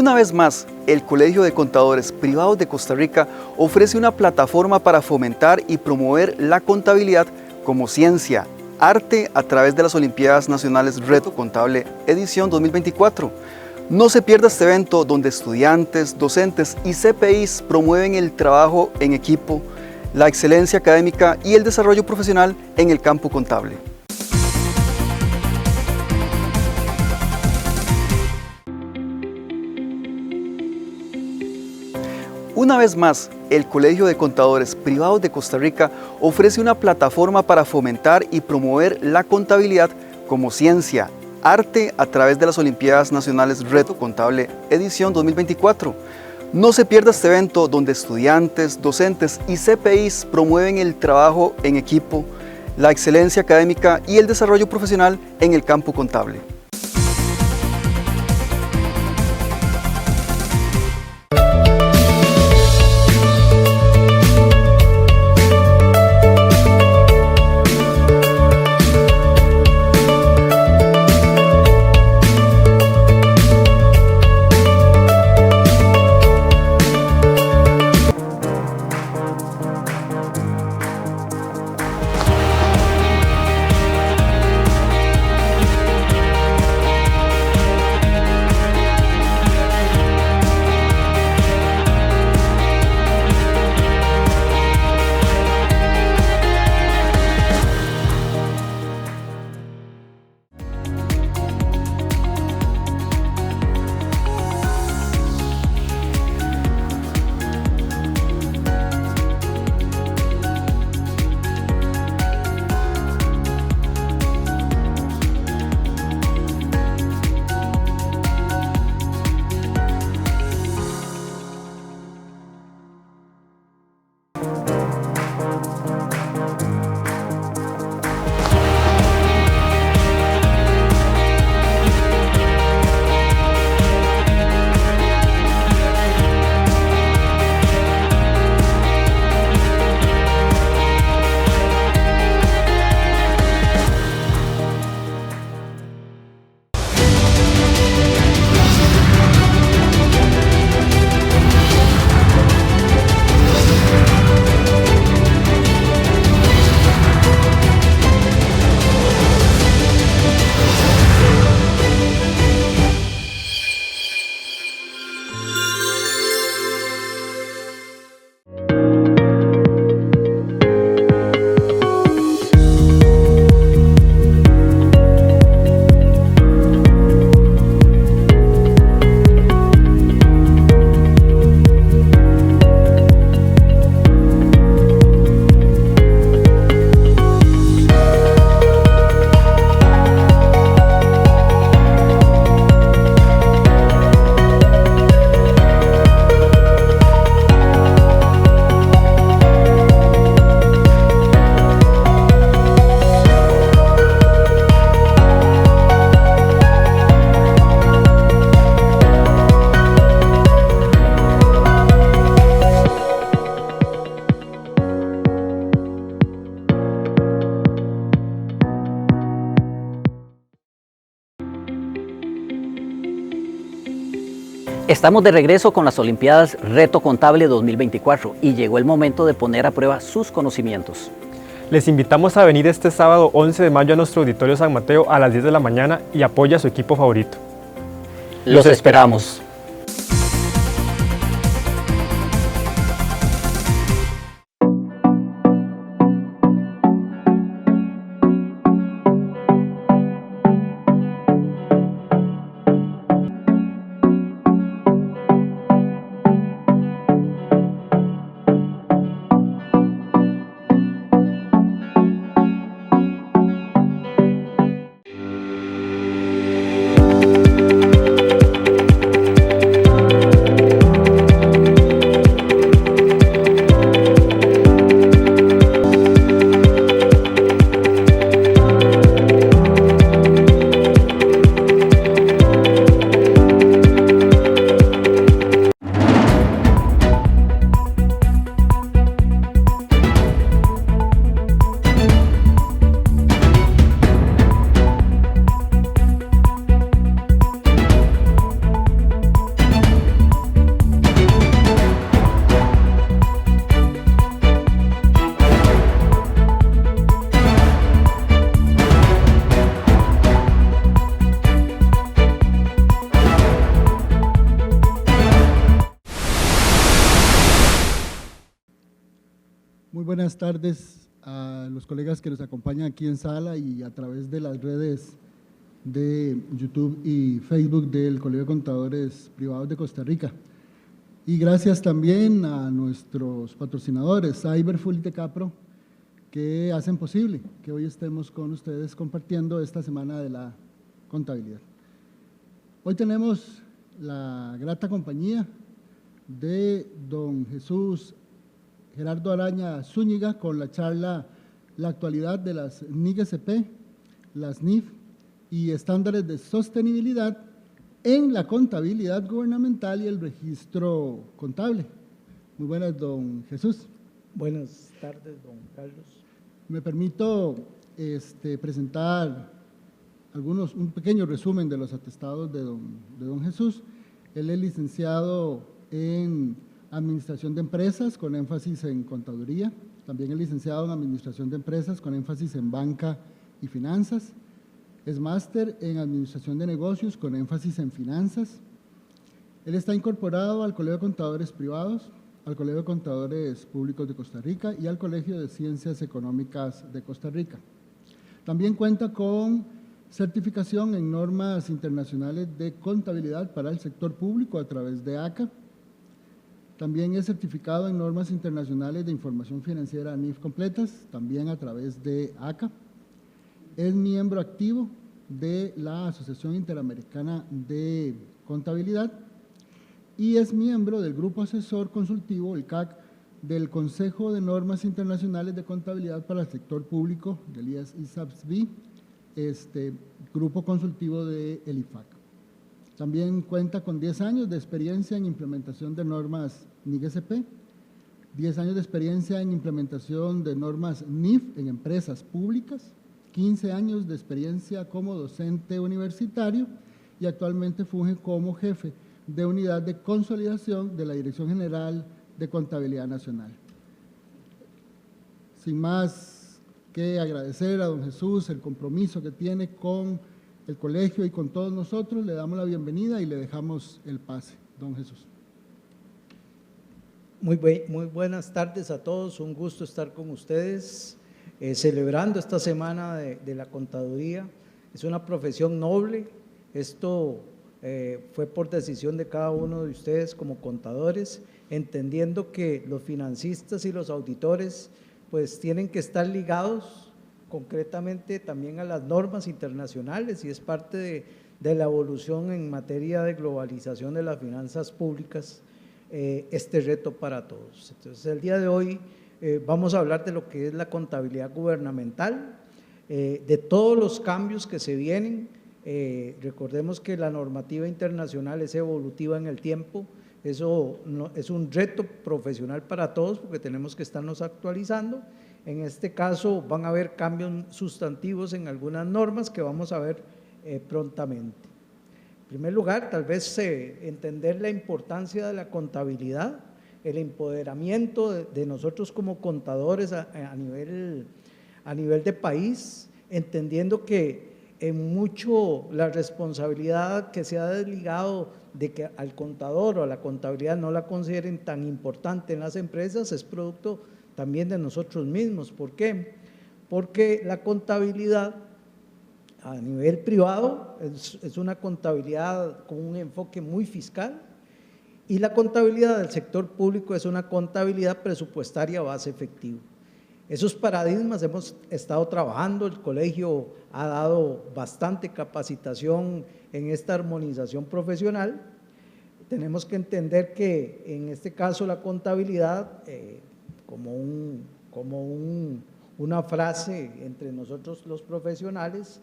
Una vez más, el Colegio de Contadores Privados de Costa Rica ofrece una plataforma para fomentar y promover la contabilidad como ciencia, arte a través de las Olimpiadas Nacionales Reto Contable Edición 2024. No se pierda este evento donde estudiantes, docentes y CPIs promueven el trabajo en equipo, la excelencia académica y el desarrollo profesional en el campo contable. Una vez más, el Colegio de Contadores Privados de Costa Rica ofrece una plataforma para fomentar y promover la contabilidad como ciencia, arte a través de las Olimpiadas Nacionales Reto Contable Edición 2024. No se pierda este evento donde estudiantes, docentes y CPIs promueven el trabajo en equipo, la excelencia académica y el desarrollo profesional en el campo contable. Estamos de regreso con las Olimpiadas Reto Contable 2024 y llegó el momento de poner a prueba sus conocimientos. Les invitamos a venir este sábado 11 de mayo a nuestro auditorio San Mateo a las 10 de la mañana y apoya a su equipo favorito. Los esperamos. buenas tardes a los colegas que nos acompañan aquí en sala y a través de las redes de YouTube y Facebook del Colegio de Contadores Privados de Costa Rica. Y gracias también a nuestros patrocinadores, Cyberfull y Tecapro, que hacen posible que hoy estemos con ustedes compartiendo esta semana de la contabilidad. Hoy tenemos la grata compañía de don Jesús Gerardo Araña Zúñiga con la charla La actualidad de las NIG-SP, las NIF y estándares de sostenibilidad en la contabilidad gubernamental y el registro contable. Muy buenas, don Jesús. Buenas tardes, don Carlos. Me permito presentar un pequeño resumen de los atestados de don Jesús. Él es licenciado en Administración de Empresas con énfasis en Contaduría. También es licenciado en Administración de Empresas con énfasis en Banca y Finanzas. Es máster en Administración de Negocios con énfasis en Finanzas. Él está incorporado al Colegio de Contadores Privados, al Colegio de Contadores Públicos de Costa Rica y al Colegio de Ciencias Económicas de Costa Rica. También cuenta con certificación en normas internacionales de contabilidad para el sector público a través de ACA. También es certificado en normas internacionales de información financiera NIF completas, también a través de ACA. Es miembro activo de la Asociación Interamericana de Contabilidad y es miembro del Grupo Asesor Consultivo, el CAC, del Consejo de Normas Internacionales de Contabilidad para el Sector Público, del IAS-ISABS-B, grupo consultivo del IFAC. También cuenta con 10 años de experiencia en implementación de normas NIG-SP, 10 años de experiencia en implementación de normas NIF en empresas públicas, 15 años de experiencia como docente universitario y actualmente funge como jefe de unidad de consolidación de la Dirección General de Contabilidad Nacional. Sin más que agradecer a don Jesús el compromiso que tiene con el colegio y con todos nosotros, le damos la bienvenida y le dejamos el pase. Don Jesús. Muy buenas tardes a todos, un gusto estar con ustedes. Celebrando esta semana de la contaduría. Es una profesión noble, esto fue por decisión de cada uno de ustedes como contadores, entendiendo que los financistas y los auditores pues tienen que estar ligados concretamente también a las normas internacionales y es parte de la evolución en materia de globalización de las finanzas públicas, este reto para todos. Entonces el día de hoy vamos a hablar de lo que es la contabilidad gubernamental, de todos los cambios que se vienen. Recordemos que la normativa internacional es evolutiva en el tiempo, eso es un reto profesional para todos porque tenemos que estarnos actualizando. En este caso van a haber cambios sustantivos en algunas normas que vamos a ver prontamente. En primer lugar, tal vez entender la importancia de la contabilidad, el empoderamiento de nosotros como contadores a nivel de país, entendiendo que en mucho la responsabilidad que se ha desligado de que al contador o a la contabilidad no la consideren tan importante en las empresas es producto también de nosotros mismos. ¿Por qué? Porque la contabilidad a nivel privado es una contabilidad con un enfoque muy fiscal, y la contabilidad del sector público es una contabilidad presupuestaria a base efectiva. Esos paradigmas hemos estado trabajando, el colegio ha dado bastante capacitación en esta armonización profesional. Tenemos que entender que en este caso la contabilidad, una frase entre nosotros los profesionales,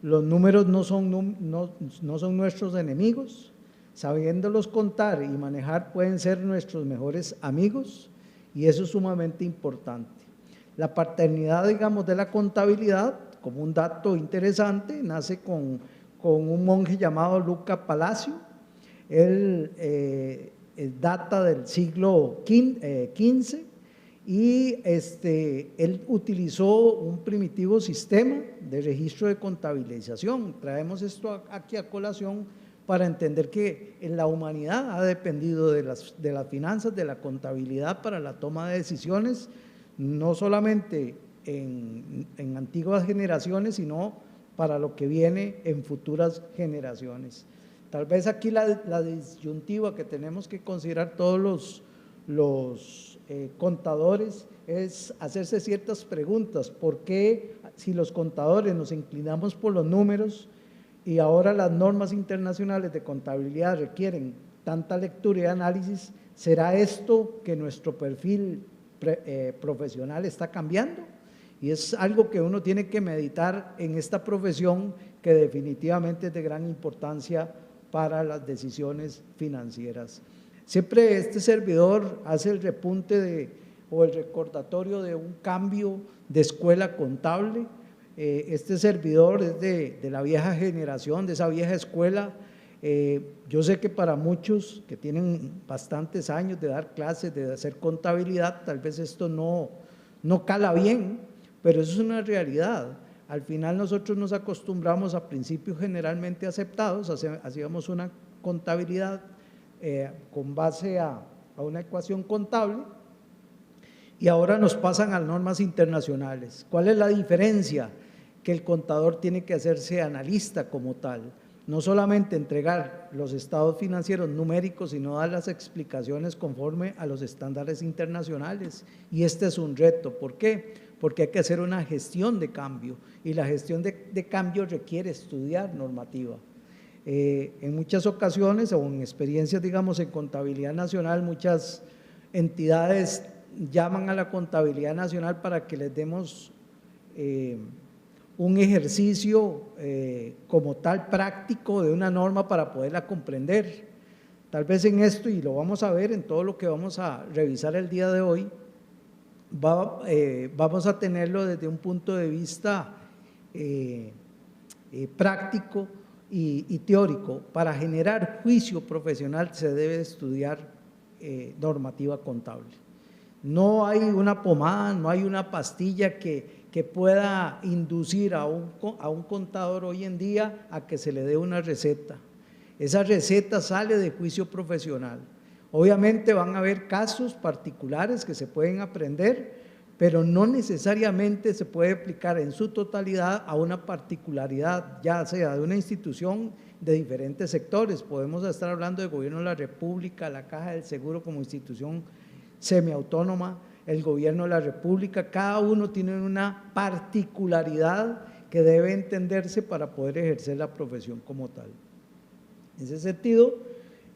los números no son nuestros enemigos. Sabiéndolos contar y manejar pueden ser nuestros mejores amigos y eso es sumamente importante. La paternidad, digamos, de la contabilidad, como un dato interesante, nace con un monje llamado Luca Palacio. Él data del siglo XV y él utilizó un primitivo sistema de registro de contabilización. Traemos esto aquí a colación para entender que en la humanidad ha dependido de las finanzas, de la contabilidad para la toma de decisiones no solamente en antiguas generaciones, sino para lo que viene en futuras generaciones. Tal vez aquí la disyuntiva que tenemos que considerar todos los contadores es hacerse ciertas preguntas. ¿Por qué, si los contadores nos inclinamos por los números y ahora las normas internacionales de contabilidad requieren tanta lectura y análisis, será esto que nuestro perfil profesional está cambiando? Y es algo que uno tiene que meditar en esta profesión, que definitivamente es de gran importancia para las decisiones financieras. Siempre este servidor hace el repunte o el recordatorio de un cambio de escuela contable. Este servidor es de la vieja generación, de esa vieja escuela. Yo sé que para muchos que tienen bastantes años de dar clases, de hacer contabilidad, tal vez esto no cala bien, pero eso es una realidad. Al final nosotros nos acostumbramos a principios generalmente aceptados, hacíamos una contabilidad con base a una ecuación contable, y ahora nos pasan a normas internacionales. ¿Cuál es la diferencia? Que el contador tiene que hacerse analista como tal, no solamente entregar los estados financieros numéricos, sino dar las explicaciones conforme a los estándares internacionales. Y este es un reto. ¿Por qué? Porque hay que hacer una gestión de cambio, y la gestión de cambio requiere estudiar normativa. En muchas ocasiones, o en experiencias, digamos, en contabilidad nacional, muchas entidades llaman a la contabilidad nacional para que les demos un ejercicio como tal práctico de una norma para poderla comprender. Tal vez en esto, y lo vamos a ver en todo lo que vamos a revisar el día de hoy, vamos a tenerlo desde un punto de vista práctico y teórico. Para generar juicio profesional se debe estudiar normativa contable. No hay una pomada, no hay una pastilla que pueda inducir a un contador hoy en día a que se le dé una receta. Esa receta sale de juicio profesional. Obviamente van a haber casos particulares que se pueden aprender, pero no necesariamente se puede aplicar en su totalidad a una particularidad, ya sea de una institución de diferentes sectores. Podemos estar hablando del Gobierno de la República, la Caja del Seguro como institución semiautónoma, el Gobierno de la República. Cada uno tiene una particularidad que debe entenderse para poder ejercer la profesión como tal. En ese sentido,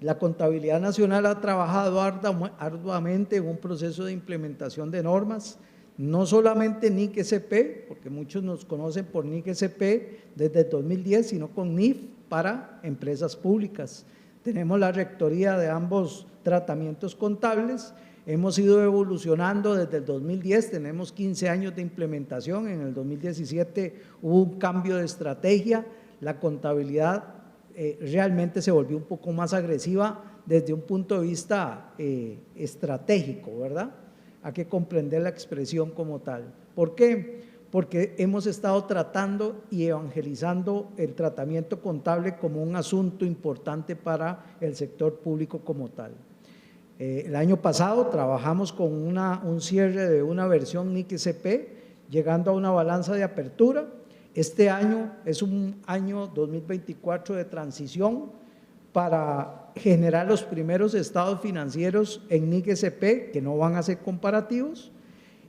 la Contabilidad Nacional ha trabajado arduamente en un proceso de implementación de normas, no solamente NIC-SP, porque muchos nos conocen por NIC-SP desde el 2010, sino con NIF para empresas públicas. Tenemos la rectoría de ambos tratamientos contables. Hemos ido evolucionando desde el 2010, tenemos 15 años de implementación. En el 2017 hubo un cambio de estrategia, la contabilidad realmente se volvió un poco más agresiva desde un punto de vista estratégico, ¿verdad? Hay que comprender la expresión como tal. ¿Por qué? Porque hemos estado tratando y evangelizando el tratamiento contable como un asunto importante para el sector público como tal. El año pasado trabajamos con un cierre de una versión NIC-SP, llegando a una balanza de apertura. Este año es un año 2024 de transición para generar los primeros estados financieros en NIC-SP, que no van a ser comparativos,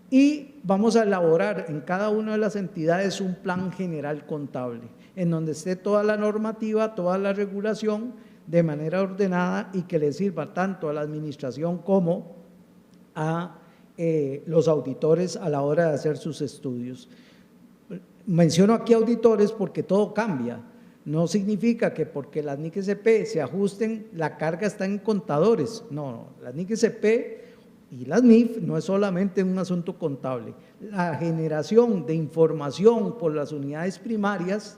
y vamos a elaborar en cada una de las entidades un plan general contable, en donde esté toda la normativa, toda la regulación de manera ordenada y que le sirva tanto a la administración como a los auditores a la hora de hacer sus estudios. Menciono aquí auditores porque todo cambia. No significa que porque las NIC-SP se ajusten, la carga está en contadores. No, las NIC-SP y las NIF no es solamente un asunto contable. La generación de información por las unidades primarias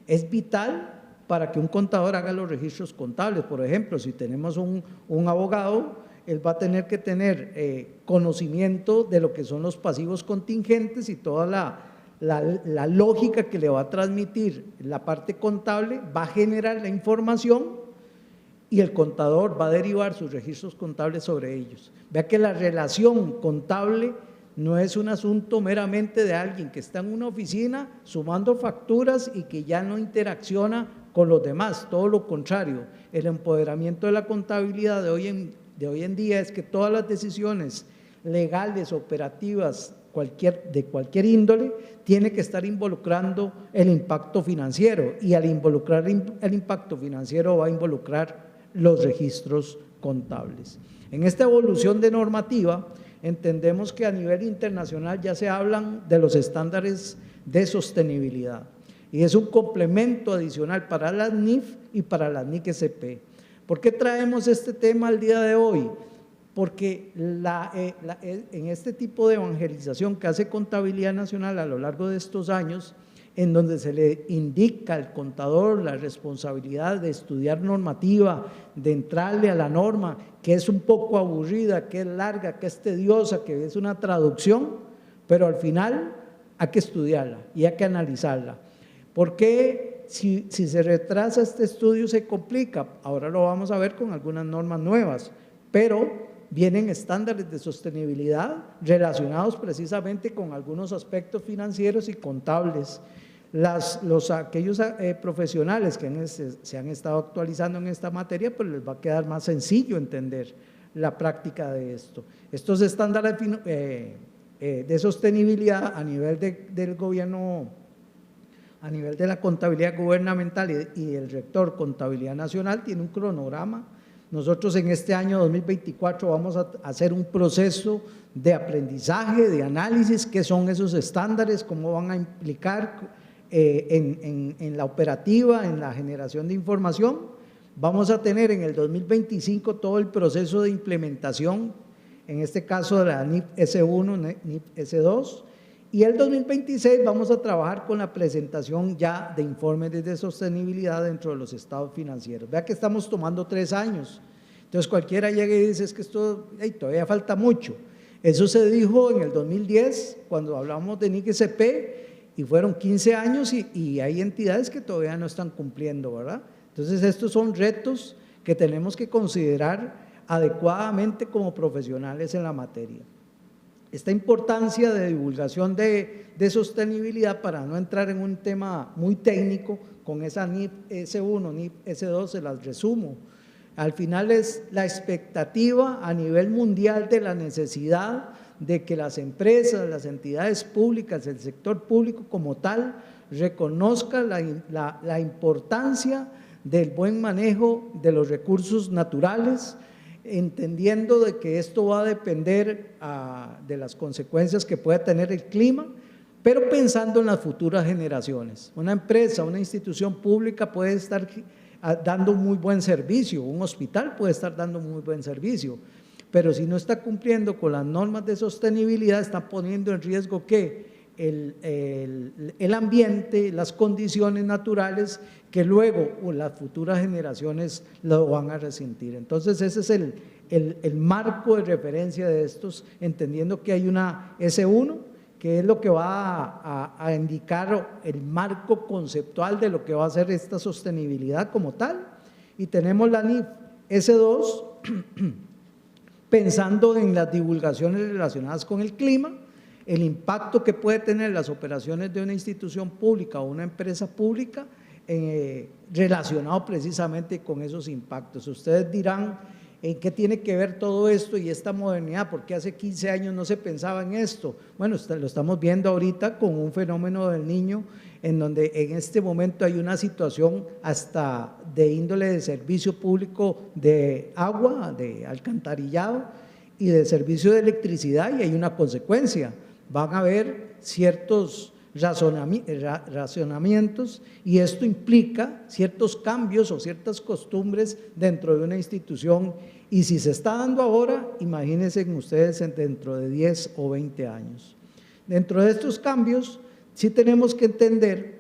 es vital para que un contador haga los registros contables. Por ejemplo, si tenemos un abogado, él va a tener que tener conocimiento de lo que son los pasivos contingentes y toda la lógica que le va a transmitir la parte contable, va a generar la información y el contador va a derivar sus registros contables sobre ellos. Vea que la relación contable no es un asunto meramente de alguien que está en una oficina sumando facturas y que ya no interacciona con los demás, todo lo contrario. El empoderamiento de la contabilidad de hoy en día es que todas las decisiones legales, operativas, de cualquier índole, tiene que estar involucrando el impacto financiero, y al involucrar el impacto financiero va a involucrar los registros contables. En esta evolución de normativa, entendemos que a nivel internacional ya se hablan de los estándares de sostenibilidad, y es un complemento adicional para las NIF y para las NIC-SP. ¿Por qué traemos este tema al día de hoy? Porque en este tipo de evangelización que hace Contabilidad Nacional a lo largo de estos años, en donde se le indica al contador la responsabilidad de estudiar normativa, de entrarle a la norma, que es un poco aburrida, que es larga, que es tediosa, que es una traducción, pero al final hay que estudiarla y hay que analizarla. ¿Por qué si se retrasa este estudio se complica? Ahora lo vamos a ver con algunas normas nuevas, pero vienen estándares de sostenibilidad relacionados precisamente con algunos aspectos financieros y contables. Aquellos profesionales que se han estado actualizando en esta materia, pues les va a quedar más sencillo entender la práctica de esto. Estos estándares de sostenibilidad a nivel del gobierno, a nivel de la contabilidad gubernamental y el rector Contabilidad Nacional, tiene un cronograma. Nosotros en este año 2024 vamos a hacer un proceso de aprendizaje, de análisis, qué son esos estándares, cómo van a implicar en la operativa, en la generación de información. Vamos a tener en el 2025 todo el proceso de implementación, en este caso de la NIF S1, NIF S2, y el 2026 vamos a trabajar con la presentación ya de informes de sostenibilidad dentro de los estados financieros. Vea que estamos tomando 3 años, entonces cualquiera llega y dice es que esto todavía falta mucho. Eso se dijo en el 2010 cuando hablamos de NIC-SP y fueron 15 años y hay entidades que todavía no están cumpliendo, ¿verdad? Entonces estos son retos que tenemos que considerar adecuadamente como profesionales en la materia. Esta importancia de divulgación de sostenibilidad, para no entrar en un tema muy técnico, con esa NIF S1, NIF S2 se las resumo. Al final es la expectativa a nivel mundial de la necesidad de que las empresas, las entidades públicas, el sector público como tal, reconozca la importancia del buen manejo de los recursos naturales, entendiendo de que esto va a depender de las consecuencias que pueda tener el clima, pero pensando en las futuras generaciones. Una empresa, una institución pública puede estar dando muy buen servicio, un hospital puede estar dando muy buen servicio, pero si no está cumpliendo con las normas de sostenibilidad, está poniendo en riesgo ¿qué? El ambiente, las condiciones naturales que luego las futuras generaciones lo van a resentir. Entonces ese es el marco de referencia de estos, entendiendo que hay una S1 que es lo que va a indicar el marco conceptual de lo que va a ser esta sostenibilidad como tal, y tenemos la NIF S2 pensando en las divulgaciones relacionadas con el clima, el impacto que puede tener las operaciones de una institución pública o una empresa pública relacionado precisamente con esos impactos. Ustedes dirán, ¿en qué tiene que ver todo esto y esta modernidad? Porque hace 15 años no se pensaba en esto. Bueno, lo estamos viendo ahorita con un fenómeno del Niño, en donde en este momento hay una situación hasta de índole de servicio público de agua, de alcantarillado y de servicio de electricidad, y hay una consecuencia. Van a haber ciertos racionamientos y esto implica ciertos cambios o ciertas costumbres dentro de una institución, y si se está dando ahora, imagínense ustedes dentro de 10 o 20 años. Dentro de estos cambios sí tenemos que entender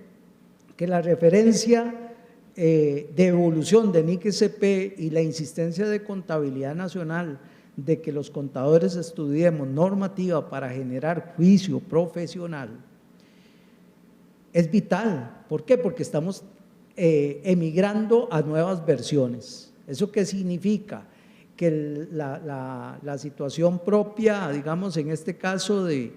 que la referencia de evolución de NIC-SP y la insistencia de Contabilidad Nacional de que los contadores estudiemos normativa para generar juicio profesional es vital. ¿Por qué? Porque estamos emigrando a nuevas versiones. ¿Eso qué significa? que la situación propia, digamos, en este caso de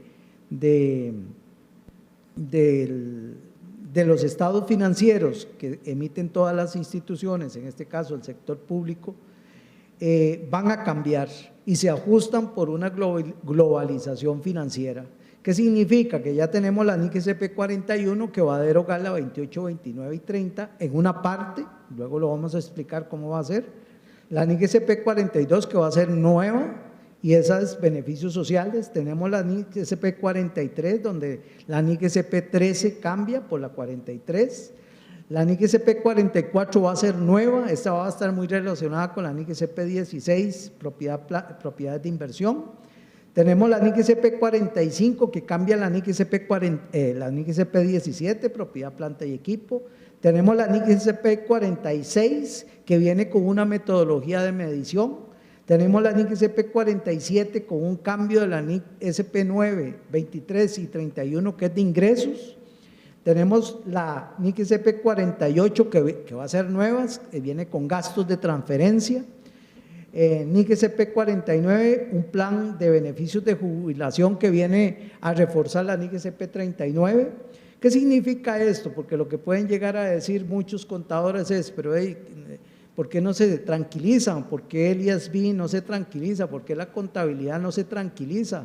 los estados financieros que emiten todas las instituciones, en este caso el sector público, van a cambiar y se ajustan por una globalización financiera. ¿Qué significa? Que ya tenemos la NIC SP 41 que va a derogar la 28, 29 y 30 en una parte, luego lo vamos a explicar cómo va a ser, la NIC SP 42 que va a ser nueva y esos beneficios sociales, tenemos la NIC SP 43 donde la NIC SP 13 cambia por la 43, la NIC SP 44 va a ser nueva, esta va a estar muy relacionada con la NIC SP 16, propiedades de inversión. Tenemos la NIC SP 45 que cambia la NIC SP 17, propiedad, planta y equipo. Tenemos la NIC SP 46 que viene con una metodología de medición. Tenemos la NIC SP 47 con un cambio de la NIC SP 9, 23 y 31 que es de ingresos. Tenemos la NIC SP 48 que va a ser nueva, que viene con gastos de transferencia. NIC SP 49, un plan de beneficios de jubilación que viene a reforzar la NIC SP 39. ¿Qué significa esto? Porque lo que pueden llegar a decir muchos contadores es, pero ¿por qué no se tranquilizan? ¿Por qué el IASB no se tranquiliza? ¿Por qué la contabilidad no se tranquiliza?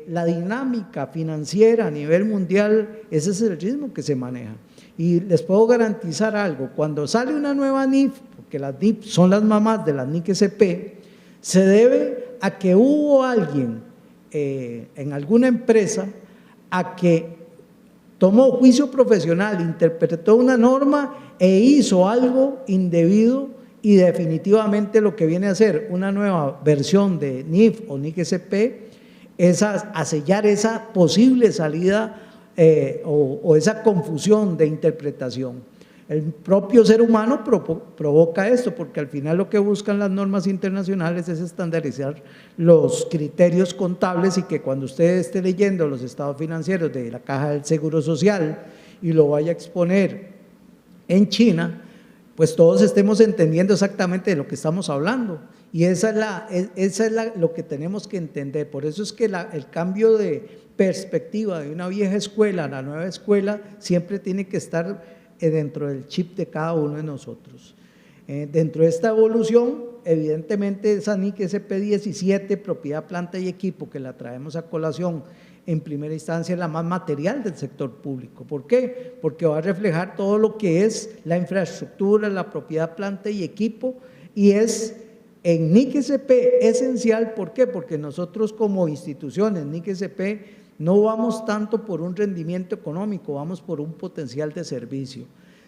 La dinámica financiera a nivel mundial, ese es el ritmo que se maneja. Y les puedo garantizar algo, cuando sale una nueva NIF, porque las NIF son las mamás de las NIC SP, se debe a que hubo alguien en alguna empresa a que tomó juicio profesional, interpretó una norma e hizo algo indebido y definitivamente lo que viene a ser una nueva versión de NIF o NIC SP es a sellar esa posible salida o esa confusión de interpretación. El propio ser humano provoca esto, porque al final lo que buscan las normas internacionales es estandarizar los criterios contables y que cuando usted esté leyendo los estados financieros de la Caja del Seguro Social y lo vaya a exponer en China, pues todos estemos entendiendo exactamente de lo que estamos hablando. Y esa es lo que tenemos que entender. Por eso es que el cambio de perspectiva de una vieja escuela a la nueva escuela siempre tiene que estar dentro del chip de cada uno de nosotros. Dentro de esta evolución, evidentemente esa NIC SP 17, propiedad, planta y equipo, que la traemos a colación en primera instancia, es la más material del sector público. ¿Por qué? Porque va a reflejar todo lo que es la infraestructura, la propiedad, planta y equipo, y es en NIC SP esencial. ¿Por qué? Porque nosotros como instituciones, NIC SP, no vamos tanto por un rendimiento económico, vamos por un potencial de servicio.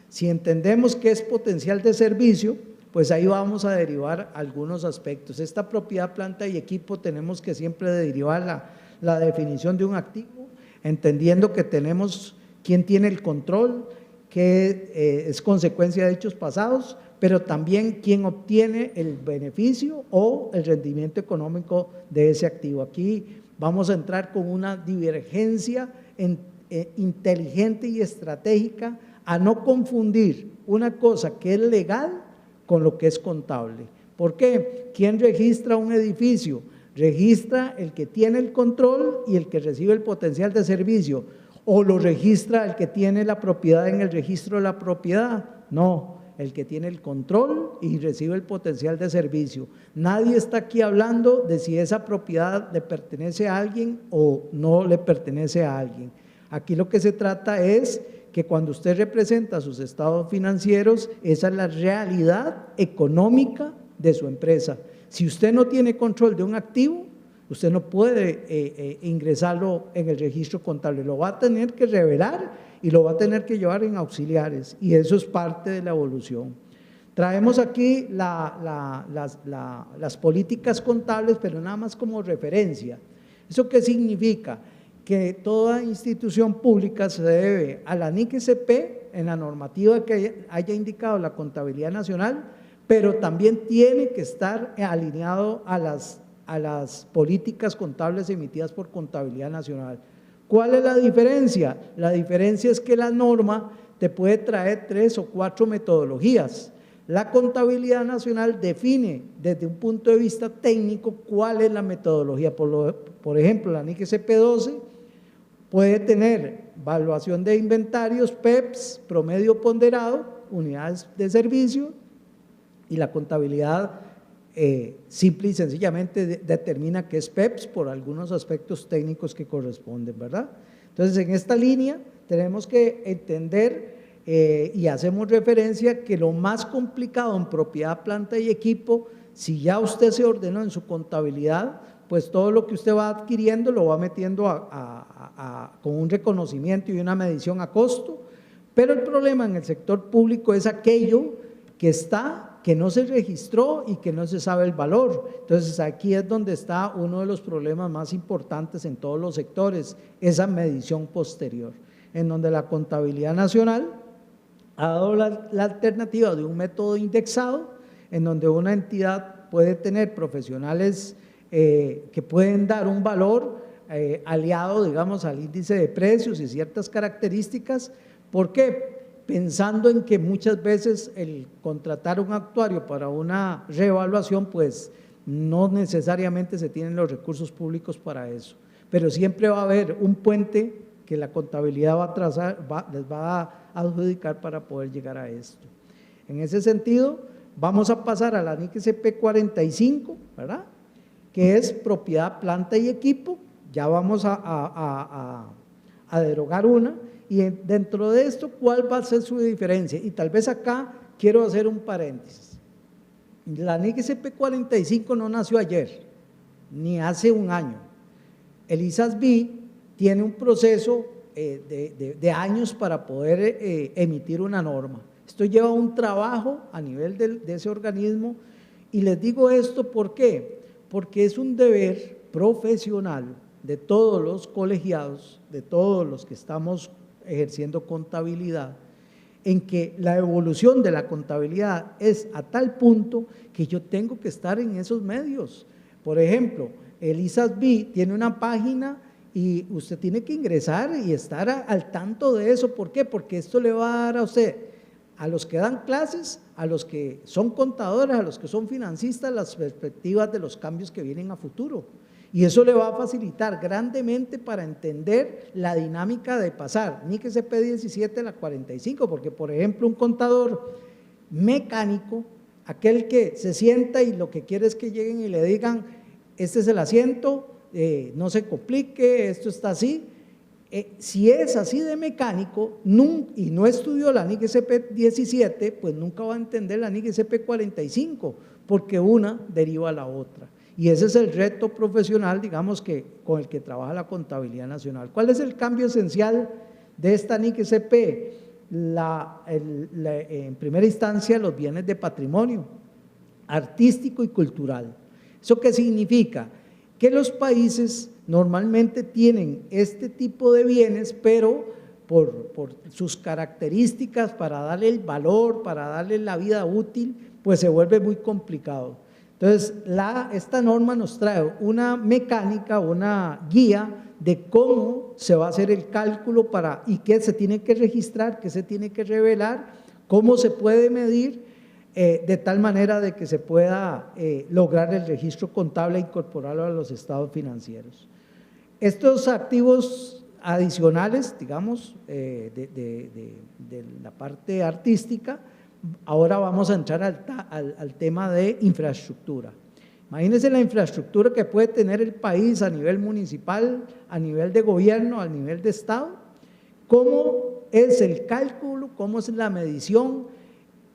Si entendemos que es potencial de servicio, pues ahí vamos a derivar algunos aspectos. Esta propiedad, planta y equipo tenemos que siempre derivar la definición de un activo, entendiendo que tenemos quién tiene el control, que es consecuencia de hechos pasados, pero también quién obtiene el beneficio o el rendimiento económico de ese activo. Aquí vamos a entrar con una divergencia inteligente y estratégica a no confundir una cosa que es legal con lo que es contable. ¿Por qué? ¿Quién registra un edificio? Registra el que tiene el control y el que recibe el potencial de servicio, o lo registra el que tiene la propiedad en el registro de la propiedad. No, el que tiene el control y recibe el potencial de servicio. Nadie está aquí hablando de si esa propiedad le pertenece a alguien o no le pertenece a alguien. Aquí lo que se trata es que cuando usted representa sus estados financieros, esa es la realidad económica de su empresa. Si usted no tiene control de un activo, usted no puede ingresarlo en el registro contable, lo va a tener que revelar y lo va a tener que llevar en auxiliares, y eso es parte de la evolución. Traemos aquí las políticas contables, pero nada más como referencia. ¿Eso qué significa? Que toda institución pública se debe a la NIC SP en la normativa que haya indicado la Contabilidad Nacional, pero también tiene que estar alineado a las políticas contables emitidas por Contabilidad Nacional. ¿Cuál es la diferencia? La diferencia es que la norma te puede traer 3 o 4 metodologías. La contabilidad nacional define desde un punto de vista técnico cuál es la metodología. Por ejemplo, la NIC CP12 puede tener evaluación de inventarios, PEPs, promedio ponderado, unidades de servicio, y la contabilidad simple y sencillamente determina que es PEPs por algunos aspectos técnicos que corresponden, ¿verdad? Entonces, en esta línea tenemos que entender y hacemos referencia que lo más complicado en propiedad, planta y equipo, si ya usted se ordenó en su contabilidad, pues todo lo que usted va adquiriendo lo va metiendo con un reconocimiento y una medición a costo, pero el problema en el sector público es aquello que no se registró y que no se sabe el valor. Entonces aquí es donde está uno de los problemas más importantes en todos los sectores, esa medición posterior, en donde la contabilidad nacional ha dado la alternativa de un método indexado, en donde una entidad puede tener profesionales que pueden dar un valor aliado, digamos, al índice de precios y ciertas características. ¿Por qué? Pensando en que muchas veces el contratar un actuario para una reevaluación, pues no necesariamente se tienen los recursos públicos para eso, pero siempre va a haber un puente que la contabilidad va a trazar, les va a adjudicar para poder llegar a esto. En ese sentido, vamos a pasar a la NIC CP 45, ¿verdad?, que es propiedad, planta y equipo. Ya vamos a derogar una, y dentro de esto, ¿cuál va a ser su diferencia? Y tal vez acá quiero hacer un paréntesis. La NIC CP 45 no nació ayer, ni hace un año. El ISASB tiene un proceso de años para poder emitir una norma. Esto lleva un trabajo a nivel de ese organismo, y les digo esto ¿por qué? Porque es un deber profesional de todos los colegiados, de todos los que estamos ejerciendo contabilidad, en que la evolución de la contabilidad es a tal punto que yo tengo que estar en esos medios. Por ejemplo, el ISASB tiene una página y usted tiene que ingresar y estar al tanto de eso. ¿Por qué? Porque esto le va a dar a usted, a los que dan clases, a los que son contadores, a los que son financistas, las perspectivas de los cambios que vienen a futuro. Y eso le va a facilitar grandemente para entender la dinámica de pasar NIC CP 17 a la 45, porque por ejemplo un contador mecánico, aquel que se sienta y lo que quiere es que lleguen y le digan, este es el asiento, no se complique, esto está así. Si es así de mecánico y no estudió la NIC CP 17, pues nunca va a entender la NIC CP 45, porque una deriva a la otra. Y ese es el reto profesional, digamos, con el que trabaja la contabilidad nacional. ¿Cuál es el cambio esencial de esta NIC CP? En primera instancia, los bienes de patrimonio artístico y cultural. ¿Eso qué significa? Que los países normalmente tienen este tipo de bienes, pero por sus características, para darle el valor, para darle la vida útil, pues se vuelve muy complicado. Entonces, esta norma nos trae una mecánica, una guía de cómo se va a hacer el cálculo y qué se tiene que registrar, qué se tiene que revelar, cómo se puede medir, de tal manera de que se pueda lograr el registro contable e incorporarlo a los estados financieros. Estos activos adicionales, digamos, de la parte artística, ahora vamos a entrar al tema de infraestructura. Imagínense la infraestructura que puede tener el país a nivel municipal, a nivel de gobierno, a nivel de estado, cómo es el cálculo, cómo es la medición,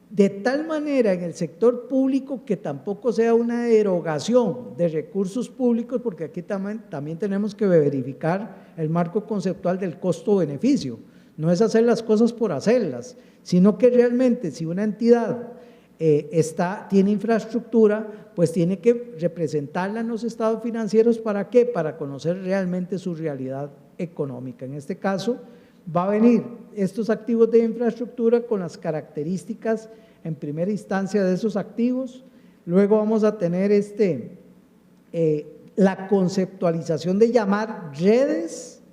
de tal manera en el sector público que tampoco sea una erogación de recursos públicos, porque aquí también tenemos que verificar el marco conceptual del costo-beneficio. No es hacer las cosas por hacerlas, sino que realmente si una entidad tiene infraestructura, pues tiene que representarla en los estados financieros. ¿Para qué? Para conocer realmente su realidad económica. En este caso, va a venir estos activos de infraestructura con las características en primera instancia de esos activos. Luego vamos a tener la conceptualización de llamar redes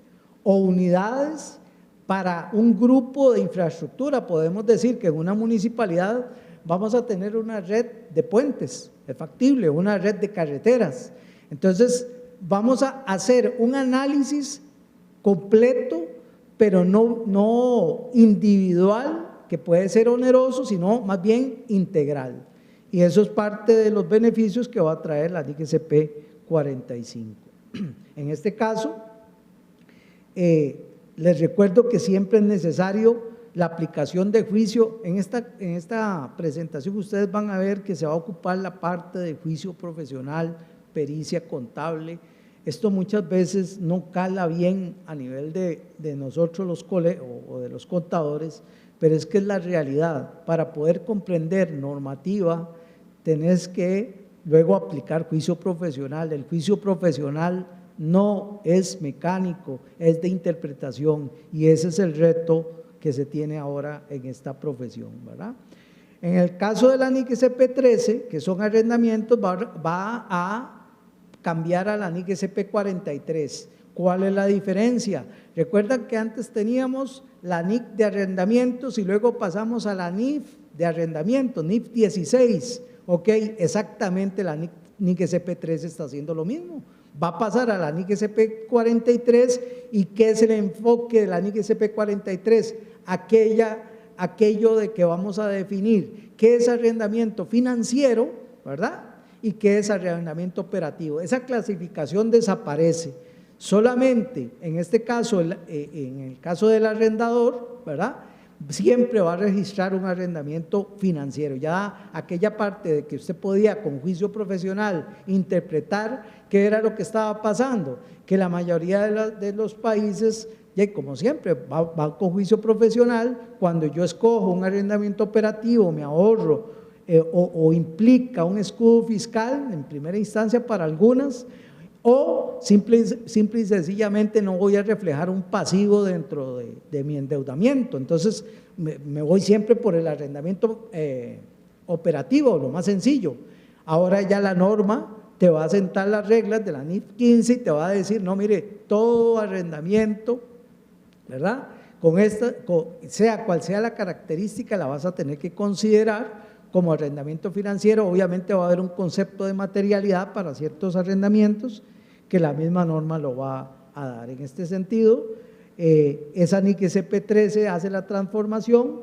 o unidades para un grupo de infraestructura. Podemos decir que en una municipalidad vamos a tener una red de puentes, es factible, una red de carreteras. Entonces, vamos a hacer un análisis completo, pero no individual, que puede ser oneroso, sino más bien integral. Y eso es parte de los beneficios que va a traer la NIC-CP 45. En este caso, les recuerdo que siempre es necesario la aplicación de juicio. En esta presentación ustedes van a ver que se va a ocupar la parte de juicio profesional, pericia contable. Esto muchas veces no cala bien a nivel de nosotros los colegas o de los contadores, pero es que es la realidad. Para poder comprender normativa, tenés que luego aplicar juicio profesional. El juicio profesional no es mecánico, es de interpretación, y ese es el reto que se tiene ahora en esta profesión, ¿verdad? En el caso de la NIC-CP 13, que son arrendamientos, va a cambiar a la NIC-CP 43. ¿Cuál es la diferencia? Recuerdan que antes teníamos la NIC de arrendamientos y luego pasamos a la NIF de arrendamientos, NIF 16. Ok, exactamente la NIC-CP 13 está haciendo lo mismo. Va a pasar a la NIC-CP 43. ¿Y qué es el enfoque de la NIC-CP 43? Aquello de que vamos a definir qué es arrendamiento financiero, ¿verdad? Y qué es arrendamiento operativo. Esa clasificación desaparece. Solamente en este caso, en el caso del arrendador, ¿verdad?, siempre va a registrar un arrendamiento financiero. Ya aquella parte de que usted podía con juicio profesional interpretar qué era lo que estaba pasando, que la mayoría de los países, como siempre, va con juicio profesional. Cuando yo escojo un arrendamiento operativo, me ahorro o implica un escudo fiscal en primera instancia para algunas, o simple y sencillamente no voy a reflejar un pasivo dentro de mi endeudamiento. Entonces me voy siempre por el arrendamiento operativo, lo más sencillo. Ahora ya la norma te va a sentar las reglas de la NIF 15 y te va a decir, no, mire, todo arrendamiento, ¿verdad?, sea cual sea la característica, la vas a tener que considerar como arrendamiento financiero. Obviamente va a haber un concepto de materialidad para ciertos arrendamientos que la misma norma lo va a dar. En este sentido, esa NIC-CP 13 hace la transformación,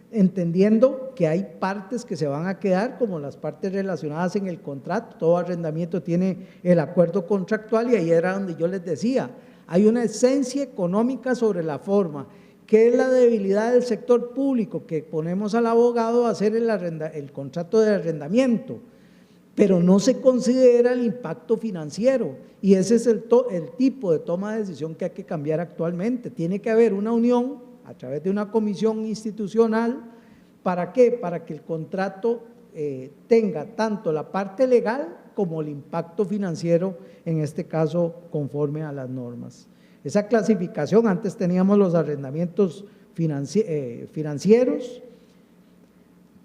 entendiendo que hay partes que se van a quedar, como las partes relacionadas en el contrato. Todo arrendamiento tiene el acuerdo contractual, y ahí era donde yo les decía, hay una esencia económica sobre la forma. ¿Qué es la debilidad del sector público? Que ponemos al abogado a hacer el contrato de arrendamiento, pero no se considera el impacto financiero, y ese es el tipo de toma de decisión que hay que cambiar actualmente. Tiene que haber una unión a través de una comisión institucional. ¿Para qué? Para que el contrato tenga tanto la parte legal como el impacto financiero, en este caso conforme a las normas. Esa clasificación, antes teníamos los arrendamientos financieros,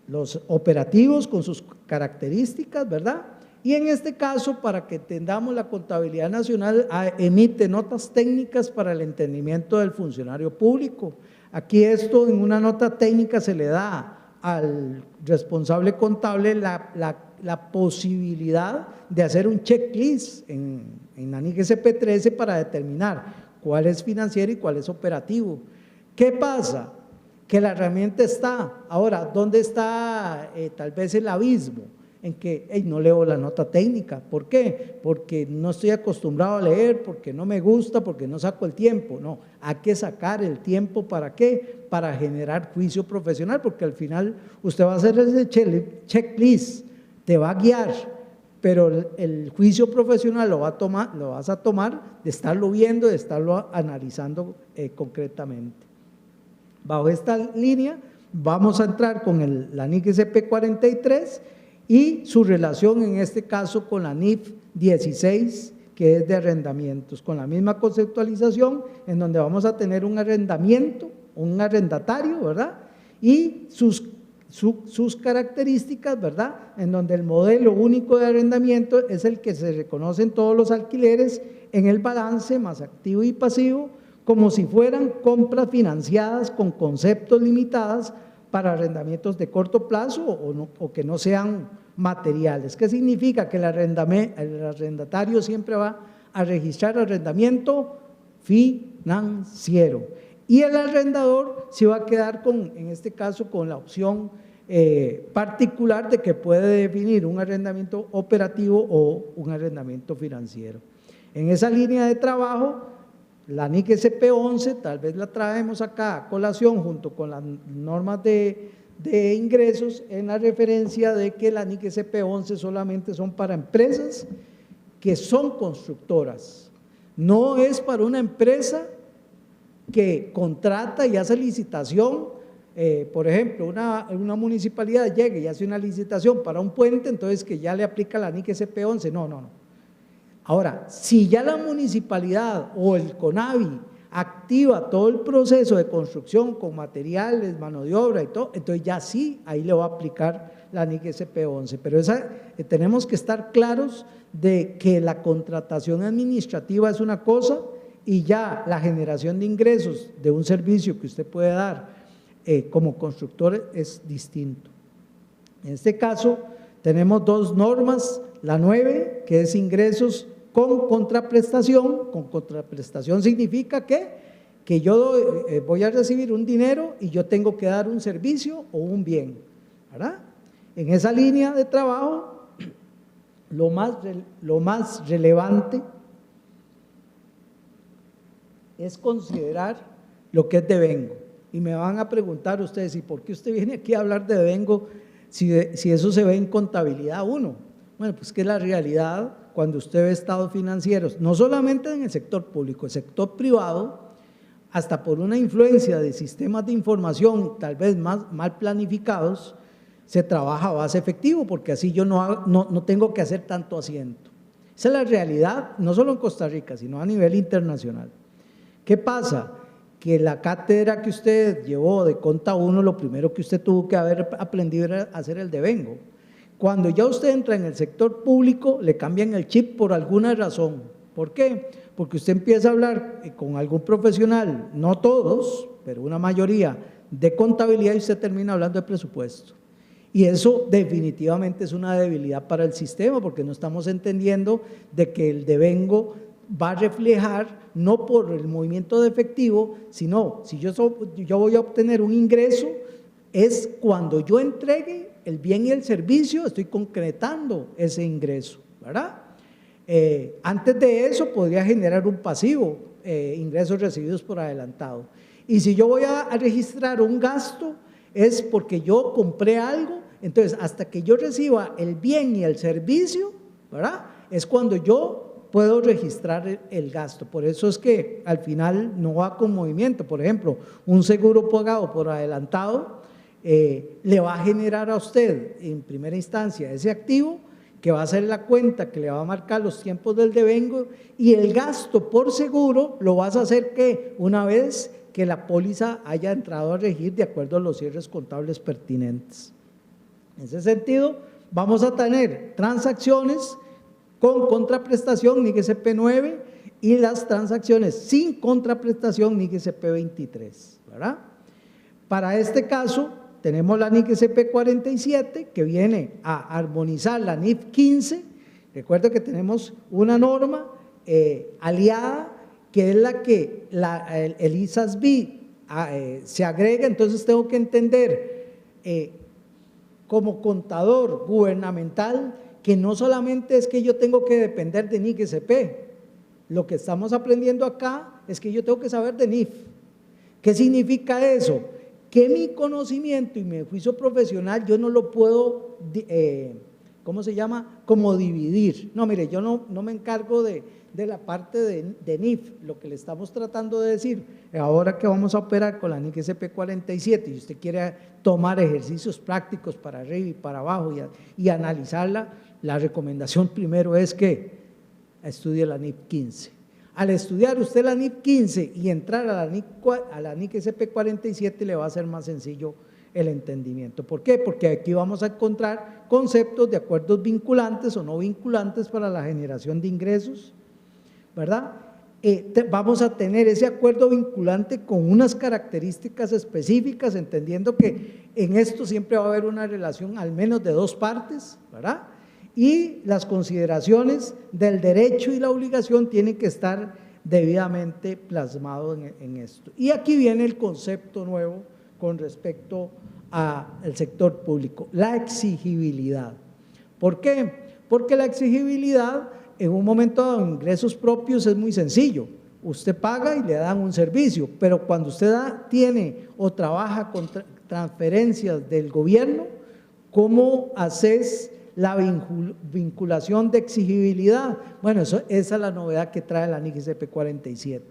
los operativos con sus características, ¿verdad? Y en este caso, para que entendamos, la Contabilidad Nacional emite notas técnicas para el entendimiento del funcionario público. Aquí esto, en una nota técnica, se le da al responsable contable la posibilidad de hacer un checklist en la NIC-CP 13 para determinar cuál es financiero y cuál es operativo. ¿Qué pasa? Que la herramienta está. Ahora, ¿dónde está tal vez el abismo? En que no leo la nota técnica. ¿Por qué? Porque no estoy acostumbrado a leer, porque no me gusta, porque no saco el tiempo. No, hay que sacar el tiempo. ¿Para qué? Para generar juicio profesional, porque al final usted va a hacer ese checklist, te va a guiar, pero el juicio profesional lo vas a tomar de estarlo viendo, de estarlo analizando concretamente. Bajo esta línea vamos a entrar con la NIC-CP 43 y su relación en este caso con la NIF 16, que es de arrendamientos, con la misma conceptualización, en donde vamos a tener un arrendamiento, un arrendatario, ¿verdad?, y sus características, ¿verdad?, en donde el modelo único de arrendamiento es el que se reconocen todos los alquileres en el balance, más activo y pasivo, como si fueran compras financiadas con conceptos limitadas para arrendamientos de corto plazo o que no sean materiales. ¿Qué significa? Que el arrendatario siempre va a registrar arrendamiento financiero y el arrendador se va a quedar con, en este caso, con la opción particular de que puede definir un arrendamiento operativo o un arrendamiento financiero. En esa línea de trabajo, la NIC SP11, tal vez la traemos acá a colación junto con las normas de ingresos en la referencia de que la NIC SP11 solamente son para empresas que son constructoras, no es para una empresa que contrata y hace licitación. Por ejemplo, una municipalidad llega y hace una licitación para un puente, entonces que ya le aplica la NIC SP11, no. Ahora, si ya la municipalidad o el CONAVI activa todo el proceso de construcción con materiales, mano de obra y todo, entonces ya sí, ahí le va a aplicar la NIC SP11, pero tenemos que estar claros de que la contratación administrativa es una cosa y ya la generación de ingresos de un servicio que usted puede dar como constructor es distinto. En este caso tenemos dos normas, la 9, que es ingresos con contraprestación. Con contraprestación significa que yo voy a recibir un dinero y yo tengo que dar un servicio o un bien, ¿verdad? En esa línea de trabajo, lo más relevante es considerar lo que es devengo. Y me van a preguntar ustedes, ¿y por qué usted viene aquí a hablar de devengo si eso se ve en contabilidad 1? Bueno, pues que es la realidad cuando usted ve estados financieros, no solamente en el sector público, el sector privado, hasta por una influencia de sistemas de información tal vez mal planificados, se trabaja a base efectivo, porque así yo no tengo que hacer tanto asiento. Esa es la realidad, no solo en Costa Rica, sino a nivel internacional. ¿Qué pasa? Que la cátedra que usted llevó de Conta 1, lo primero que usted tuvo que haber aprendido era hacer el devengo. Cuando ya usted entra en el sector público, le cambian el chip por alguna razón. ¿Por qué? Porque usted empieza a hablar con algún profesional, no todos, pero una mayoría, de contabilidad y usted termina hablando de presupuesto. Y eso definitivamente es una debilidad para el sistema, porque no estamos entendiendo de que el devengo va a reflejar no por el movimiento de efectivo, sino si yo voy a obtener un ingreso, es cuando yo entregue el bien y el servicio, estoy concretando ese ingreso, ¿verdad? Antes de eso podría generar un pasivo, ingresos recibidos por adelantado. Y si yo voy a registrar un gasto, es porque yo compré algo, entonces hasta que yo reciba el bien y el servicio, ¿verdad? Es cuando yo puedo registrar el gasto. Por eso es que al final no va con movimiento. Por ejemplo, un seguro pagado por adelantado le va a generar a usted en primera instancia ese activo que va a ser la cuenta que le va a marcar los tiempos del devengo, y el gasto por seguro lo vas a hacer que una vez que la póliza haya entrado a regir de acuerdo a los cierres contables pertinentes. En ese sentido, vamos a tener transacciones con contraprestación NIC SP9 y las transacciones sin contraprestación NIC SP23, ¿verdad? Para este caso, tenemos la NIC SP47 que viene a armonizar la NIF 15. Recuerda que tenemos una norma aliada que es la que el ISASB se agrega, entonces tengo que entender como contador gubernamental que no solamente es que yo tengo que depender de NIC SP, lo que estamos aprendiendo acá es que yo tengo que saber de NIF. ¿Qué significa eso? Que mi conocimiento y mi juicio profesional yo no lo puedo, ¿cómo se llama? Como dividir. No, mire, yo no me encargo de la parte de NIF, lo que le estamos tratando de decir, ahora que vamos a operar con la NIC SP47 y usted quiere tomar ejercicios prácticos para arriba y para abajo y analizarla, la recomendación primero es que estudie la NIF 15. Al estudiar usted la NIF 15 y entrar a la NIC SP47 le va a ser más sencillo el entendimiento. ¿Por qué? Porque aquí vamos a encontrar conceptos de acuerdos vinculantes o no vinculantes para la generación de ingresos, ¿verdad? vamos a tener ese acuerdo vinculante con unas características específicas, entendiendo que en esto siempre va a haber una relación al menos de dos partes, ¿verdad? Y las consideraciones del derecho y la obligación tienen que estar debidamente plasmados en esto. Y aquí viene el concepto nuevo con respecto al sector público, la exigibilidad. ¿Por qué? Porque la exigibilidad en un momento dado, ingresos propios, es muy sencillo. Usted paga y le dan un servicio, pero cuando usted tiene o trabaja con transferencias del gobierno, ¿cómo haces la vinculación de exigibilidad? Bueno, esa es la novedad que trae la NIC CP 47,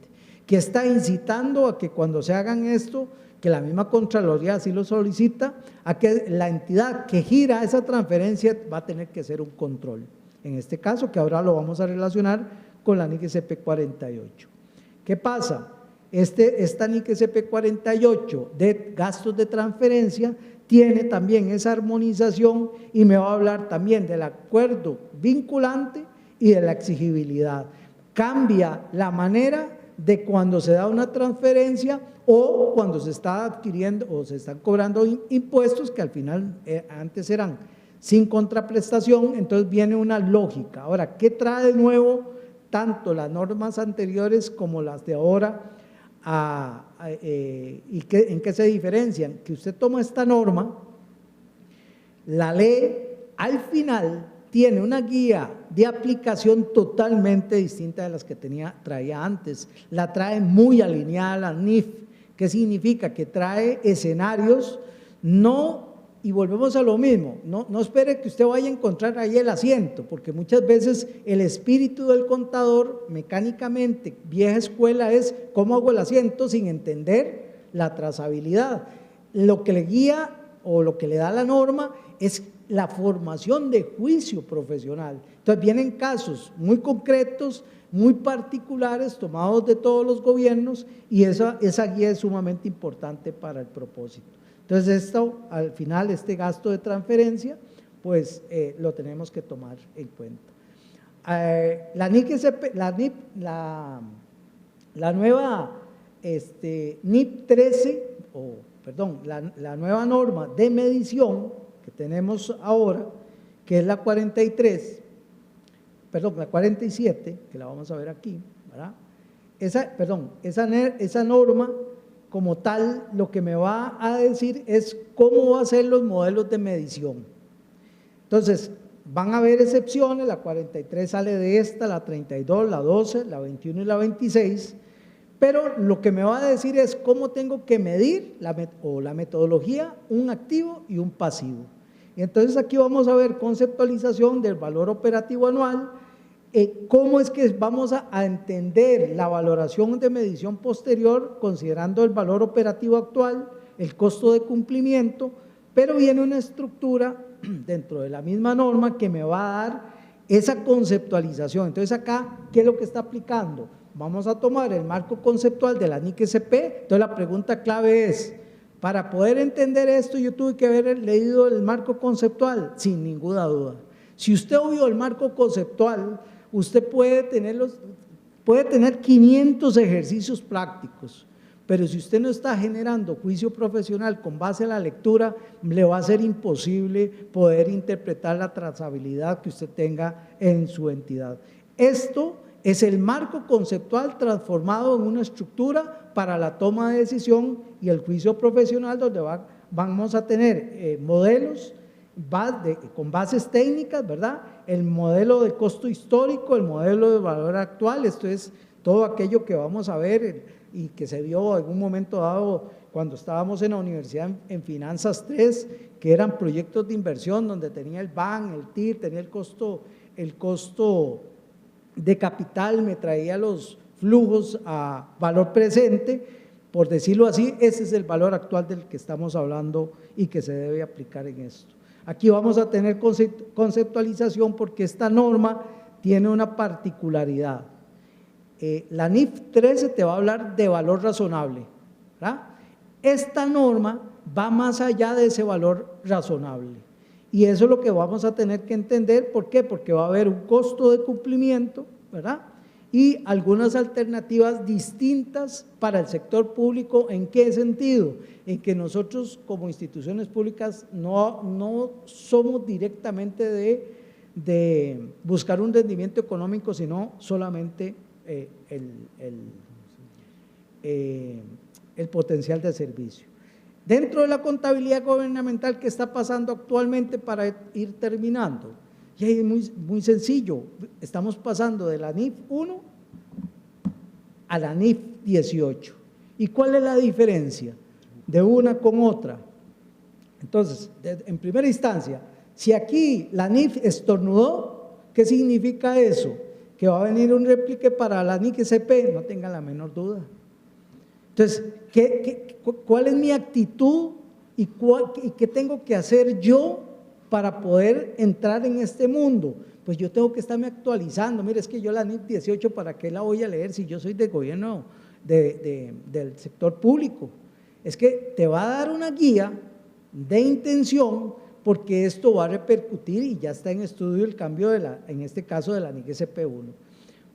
que está incitando a que cuando se hagan esto, que la misma Contraloría así lo solicita, a que la entidad que gira esa transferencia va a tener que hacer un control. En este caso, que ahora lo vamos a relacionar con la NIC CP 48. ¿Qué pasa? Esta NIC CP 48 de gastos de transferencia tiene también esa armonización y me va a hablar también del acuerdo vinculante y de la exigibilidad. Cambia la manera de cuando se da una transferencia o cuando se está adquiriendo o se están cobrando impuestos que al final antes eran sin contraprestación, entonces viene una lógica. Ahora, ¿qué trae de nuevo tanto las normas anteriores como las de ahora? ¿En qué se diferencian? Que usted toma esta norma, la lee, al final tiene una guía de aplicación totalmente distinta de las que traía antes. La trae muy alineada a la NIF. ¿Qué significa? Que trae escenarios, y volvemos a lo mismo, no espere que usted vaya a encontrar ahí el asiento, porque muchas veces el espíritu del contador, mecánicamente, vieja escuela, es ¿cómo hago el asiento? Sin entender la trazabilidad. Lo que le guía o lo que le da la norma es la formación de juicio profesional. Entonces vienen casos muy concretos, muy particulares, tomados de todos los gobiernos, y esa guía es sumamente importante para el propósito. Entonces esto, al final, este gasto de transferencia, pues lo tenemos que tomar en cuenta. La nueva NIP 13, la nueva norma de medición que tenemos ahora, que es la 47, que la vamos a ver aquí, ¿verdad? Esa norma como tal, lo que me va a decir es cómo va a ser los modelos de medición. Entonces, van a haber excepciones, la 43 sale de esta, la 32, la 12, la 21 y la 26, pero lo que me va a decir es cómo tengo que medir la metodología, un activo y un pasivo. Y entonces aquí vamos a ver conceptualización del valor operativo anual, cómo es que vamos a entender la valoración de medición posterior considerando el valor operativo actual, el costo de cumplimiento, pero viene una estructura dentro de la misma norma que me va a dar esa conceptualización. Entonces acá, ¿qué es lo que está aplicando? Vamos a tomar el marco conceptual de la NIC CP. Entonces la pregunta clave es, para poder entender esto yo tuve que haber leído el marco conceptual, sin ninguna duda. Si usted vio el marco conceptual, usted puede tener 500 ejercicios prácticos, pero si usted no está generando juicio profesional con base a la lectura, le va a ser imposible poder interpretar la trazabilidad que usted tenga en su entidad. Esto es el marco conceptual transformado en una estructura para la toma de decisión y el juicio profesional, donde vamos a tener modelos con bases técnicas, ¿verdad? El modelo de costo histórico, el modelo de valor actual. Esto es todo aquello que vamos a ver y que se vio en un momento dado cuando estábamos en la universidad en Finanzas 3, que eran proyectos de inversión donde tenía el BAN, el TIR, tenía el costo de capital, me traía los flujos a valor presente, por decirlo así. Ese es el valor actual del que estamos hablando y que se debe aplicar en esto. Aquí vamos a tener conceptualización porque esta norma tiene una particularidad. La NIF 13 te va a hablar de valor razonable, ¿verdad? Esta norma va más allá de ese valor razonable y eso es lo que vamos a tener que entender. ¿Por qué? Porque va a haber un costo de cumplimiento, ¿verdad? y algunas alternativas distintas para el sector público. ¿En qué sentido? En que nosotros como instituciones públicas no somos directamente de buscar un rendimiento económico, sino solamente el potencial de servicio. Dentro de la contabilidad gubernamental, ¿qué está pasando actualmente para ir terminando? Y ahí es muy sencillo, estamos pasando de la NIF 1 a la NIF 18. ¿Y cuál es la diferencia de una con otra? Entonces, en primera instancia, si aquí la NIF estornudó, ¿qué significa eso? Que va a venir un réplique para la NIC SP, no tenga la menor duda. Entonces, ¿cuál es mi actitud y qué tengo que hacer yo para poder entrar en este mundo? Pues yo tengo que estarme actualizando. Mire, es que yo la NIF 18, ¿para qué la voy a leer si yo soy del gobierno del sector público? Es que te va a dar una guía de intención, porque esto va a repercutir y ya está en estudio el cambio en este caso de la NIC SP1.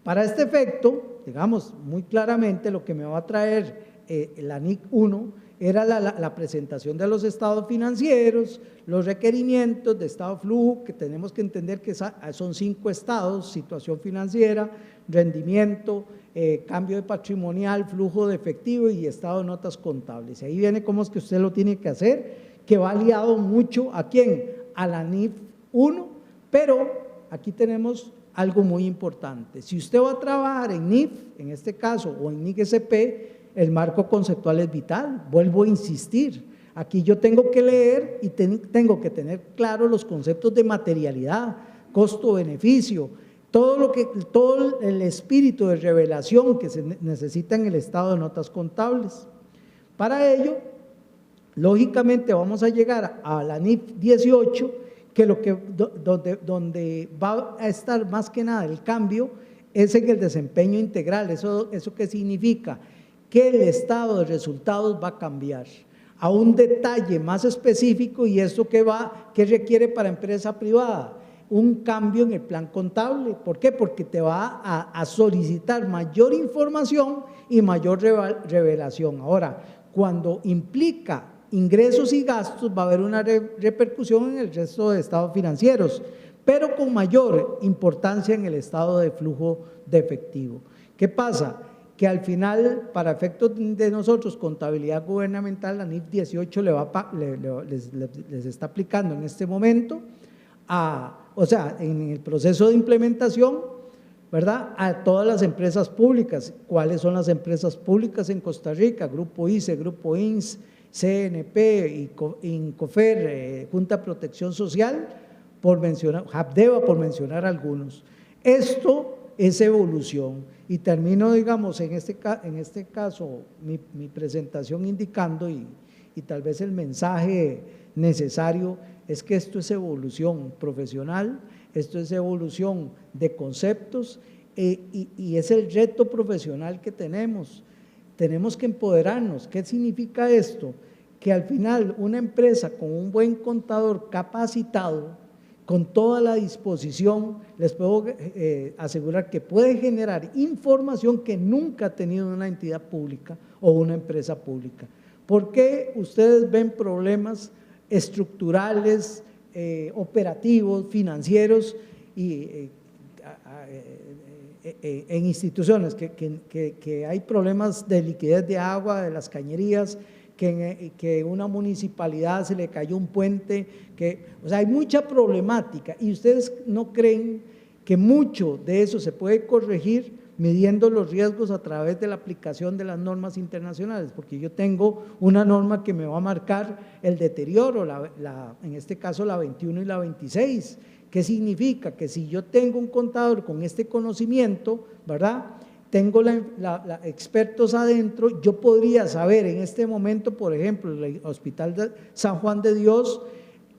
Para este efecto, digamos muy claramente, lo que me va a traer la NIC 1 era la presentación de los estados financieros, los requerimientos de estado flujo, que tenemos que entender que son 5 estados: situación financiera, rendimiento, cambio de patrimonial, flujo de efectivo y estado de notas contables. Ahí viene cómo es que usted lo tiene que hacer, que va aliado mucho ¿a quién? A la NIF 1, pero aquí tenemos algo muy importante. Si usted va a trabajar en NIF, en este caso, o en NIC SP, el marco conceptual es vital. Vuelvo a insistir, aquí yo tengo que leer y tengo que tener claro los conceptos de materialidad, costo-beneficio, todo el espíritu de revelación que se necesita en el estado de notas contables. Para ello, lógicamente vamos a llegar a la NIF 18, que donde va a estar más que nada el cambio es en el desempeño integral. ¿Eso qué significa? Que el estado de resultados va a cambiar a un detalle más específico. ¿Y esto qué requiere para empresa privada? Un cambio en el plan contable. ¿Por qué? Porque te va a solicitar mayor información y mayor revelación. Ahora, cuando implica ingresos y gastos, va a haber una repercusión en el resto de estados financieros, pero con mayor importancia en el estado de flujo de efectivo. ¿Qué pasa? Que al final, para efectos de nosotros, contabilidad gubernamental, la NIF 18 les está aplicando en este momento, o sea, en el proceso de implementación, ¿verdad?, a todas las empresas públicas. ¿Cuáles son las empresas públicas en Costa Rica? Grupo ICE, Grupo INS, CNP, INCOFER, Junta de Protección Social, Habdeba, por mencionar algunos. Esto es evolución. Y termino, digamos, en este caso, mi presentación indicando, y tal vez el mensaje necesario es que esto es evolución profesional, esto es evolución de conceptos, y es el reto profesional que tenemos. Tenemos que empoderarnos. ¿Qué significa esto? Que al final una empresa con un buen contador capacitado, con toda la disposición, les puedo asegurar que puede generar información que nunca ha tenido una entidad pública o una empresa pública. ¿Por qué ustedes ven problemas estructurales, operativos, financieros y en instituciones que hay problemas de liquidez de agua, de las cañerías, que una municipalidad se le cayó un puente, o sea, hay mucha problemática, y ustedes no creen que mucho de eso se puede corregir midiendo los riesgos a través de la aplicación de las normas internacionales, porque yo tengo una norma que me va a marcar el deterioro, en este caso la 21 y la 26. ¿Qué significa? Que si yo tengo un contador con este conocimiento, ¿verdad?, tengo expertos adentro, yo podría saber en este momento, por ejemplo, el Hospital de San Juan de Dios,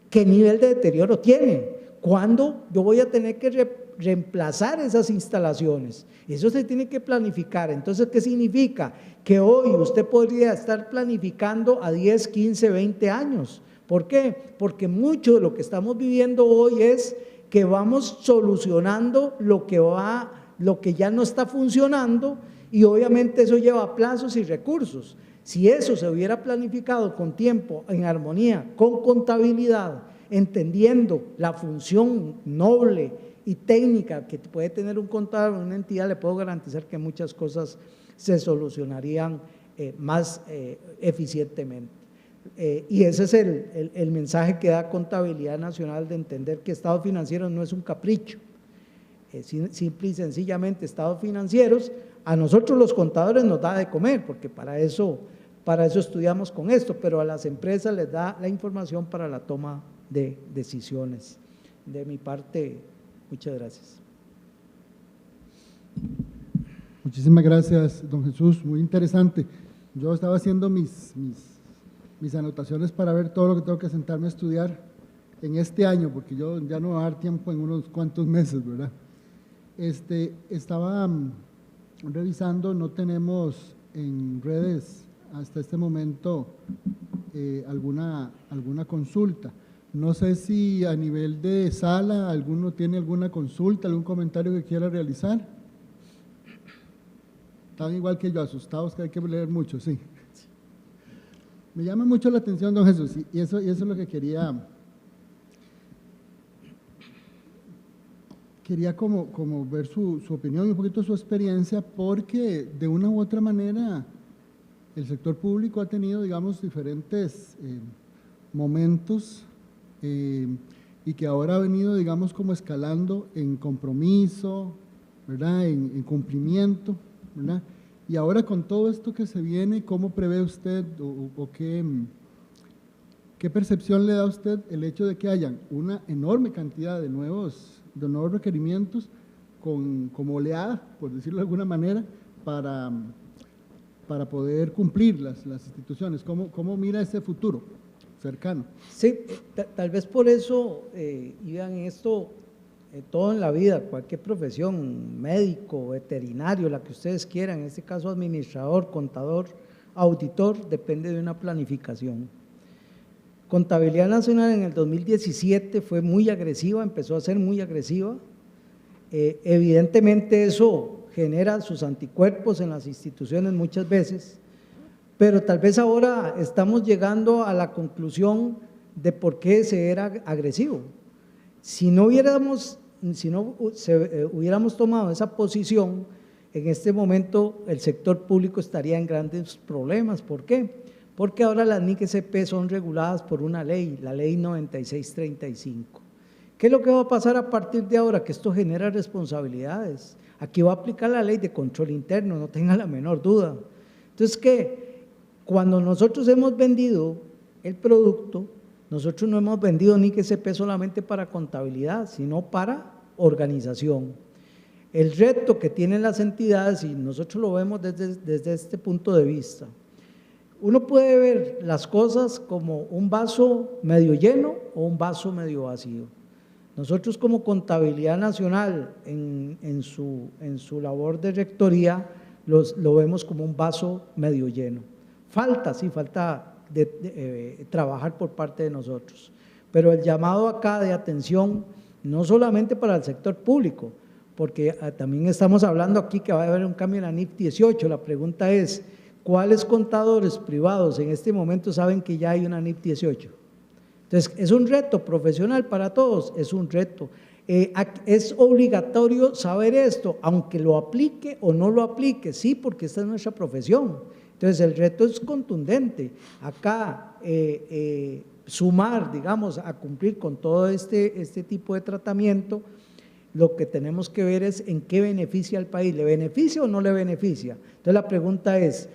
qué nivel de deterioro tiene, cuándo yo voy a tener que reemplazar esas instalaciones. Eso se tiene que planificar. Entonces, ¿qué significa? Que hoy usted podría estar planificando a 10, 15, 20 años. ¿Por qué? Porque mucho de lo que estamos viviendo hoy es que vamos solucionando lo que va lo que ya no está funcionando, y obviamente eso lleva plazos y recursos. Si eso se hubiera planificado con tiempo, en armonía, con contabilidad, entendiendo la función noble y técnica que puede tener un contador en una entidad, le puedo garantizar que muchas cosas se solucionarían más eficientemente. Y ese es el mensaje que da Contabilidad Nacional, de entender que estados financieros no es un capricho. Simple y sencillamente, estados financieros a nosotros los contadores nos da de comer, porque para eso estudiamos con esto, pero a las empresas les da la información para la toma de decisiones. De mi parte, muchas gracias. Muchísimas gracias, don Jesús, muy interesante. Yo estaba haciendo mis anotaciones para ver todo lo que tengo que sentarme a estudiar en este año, porque yo ya no voy a dar tiempo en unos cuantos meses, ¿verdad? Estaba revisando, no tenemos en redes hasta este momento alguna consulta. No sé si a nivel de sala alguno tiene alguna consulta, algún comentario que quiera realizar. Están igual que yo, asustados que hay que leer mucho, sí. Me llama mucho la atención, don Jesús, y eso es lo que quería como ver su opinión y un poquito su experiencia, porque de una u otra manera el sector público ha tenido, digamos, diferentes momentos y que ahora ha venido, digamos, como escalando en compromiso, ¿verdad?, en cumplimiento, ¿verdad? Y ahora con todo esto que se viene, ¿cómo prevé usted o qué percepción le da a usted el hecho de que hayan una enorme cantidad de nuevos requerimientos como oleada, por decirlo de alguna manera, para poder cumplir las instituciones? ¿Cómo mira ese futuro cercano? Sí, tal vez por eso, Iván, esto, todo en la vida, cualquier profesión, médico, veterinario, la que ustedes quieran, en este caso administrador, contador, auditor, depende de una planificación. Contabilidad Nacional en el 2017 fue muy agresiva, empezó a ser muy agresiva. Evidentemente eso genera sus anticuerpos en las instituciones muchas veces, pero tal vez ahora estamos llegando a la conclusión de por qué se era agresivo. Si no hubiéramos tomado esa posición, en este momento el sector público estaría en grandes problemas. ¿Por qué? Porque ahora las NIC-SP son reguladas por una ley, la ley 9635. ¿Qué es lo que va a pasar a partir de ahora? Que esto genera responsabilidades. Aquí va a aplicar la ley de control interno, no tenga la menor duda. Entonces, que cuando nosotros hemos vendido el producto, nosotros no hemos vendido NIC-SP solamente para contabilidad, sino para organización. El reto que tienen las entidades, y nosotros lo vemos desde este punto de vista, uno puede ver las cosas como un vaso medio lleno o un vaso medio vacío. Nosotros como Contabilidad Nacional en su labor de rectoría lo vemos como un vaso medio lleno. Falta trabajar por parte de nosotros, pero el llamado acá de atención no solamente para el sector público, porque también estamos hablando aquí que va a haber un cambio en la NIF 18, la pregunta es, ¿cuáles contadores privados en este momento saben que ya hay una NIF 18? Entonces, es un reto profesional para todos, es un reto. Es obligatorio saber esto, aunque lo aplique o no lo aplique, sí, porque esta es nuestra profesión. Entonces, el reto es contundente. Acá, sumar, digamos, a cumplir con todo este tipo de tratamiento, lo que tenemos que ver es en qué beneficia al país. ¿Le beneficia o no le beneficia? Entonces, la pregunta es,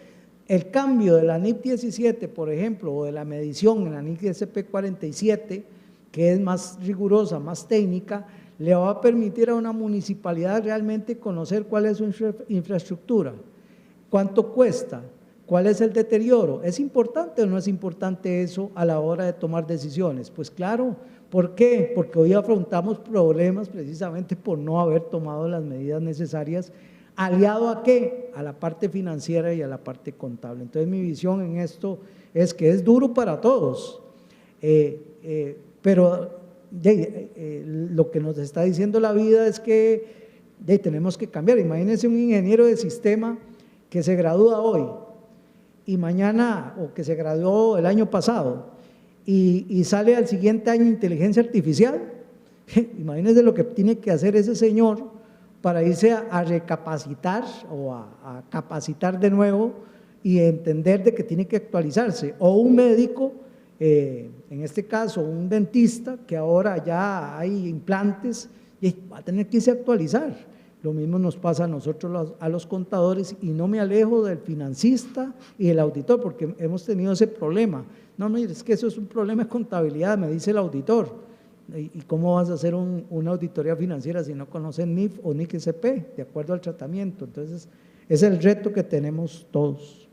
el cambio de la NIF 17, por ejemplo, o de la medición en la NIF SP 47, que es más rigurosa, más técnica, le va a permitir a una municipalidad realmente conocer cuál es su infraestructura, cuánto cuesta, cuál es el deterioro. ¿Es importante o no es importante eso a la hora de tomar decisiones? Pues claro, ¿por qué? Porque hoy afrontamos problemas precisamente por no haber tomado las medidas necesarias. ¿Aliado a qué? A la parte financiera y a la parte contable. Entonces, mi visión en esto es que es duro para todos, pero lo que nos está diciendo la vida es que tenemos que cambiar. Imagínense un ingeniero de sistema que se gradúa hoy y mañana, o que se graduó el año pasado, y sale al siguiente año inteligencia artificial. Imagínense lo que tiene que hacer ese señor para irse a recapacitar o a capacitar de nuevo y entender de que tiene que actualizarse. O un médico, en este caso un dentista, que ahora ya hay implantes y va a tener que irse a actualizar. Lo mismo nos pasa a nosotros, a los contadores, y no me alejo del financista y del auditor, porque hemos tenido ese problema. No, mire, es que eso es un problema de contabilidad, me dice el auditor. ¿Y cómo vas a hacer una auditoría financiera si no conoces NIF o NIC-SP, de acuerdo al tratamiento? Entonces, es el reto que tenemos todos.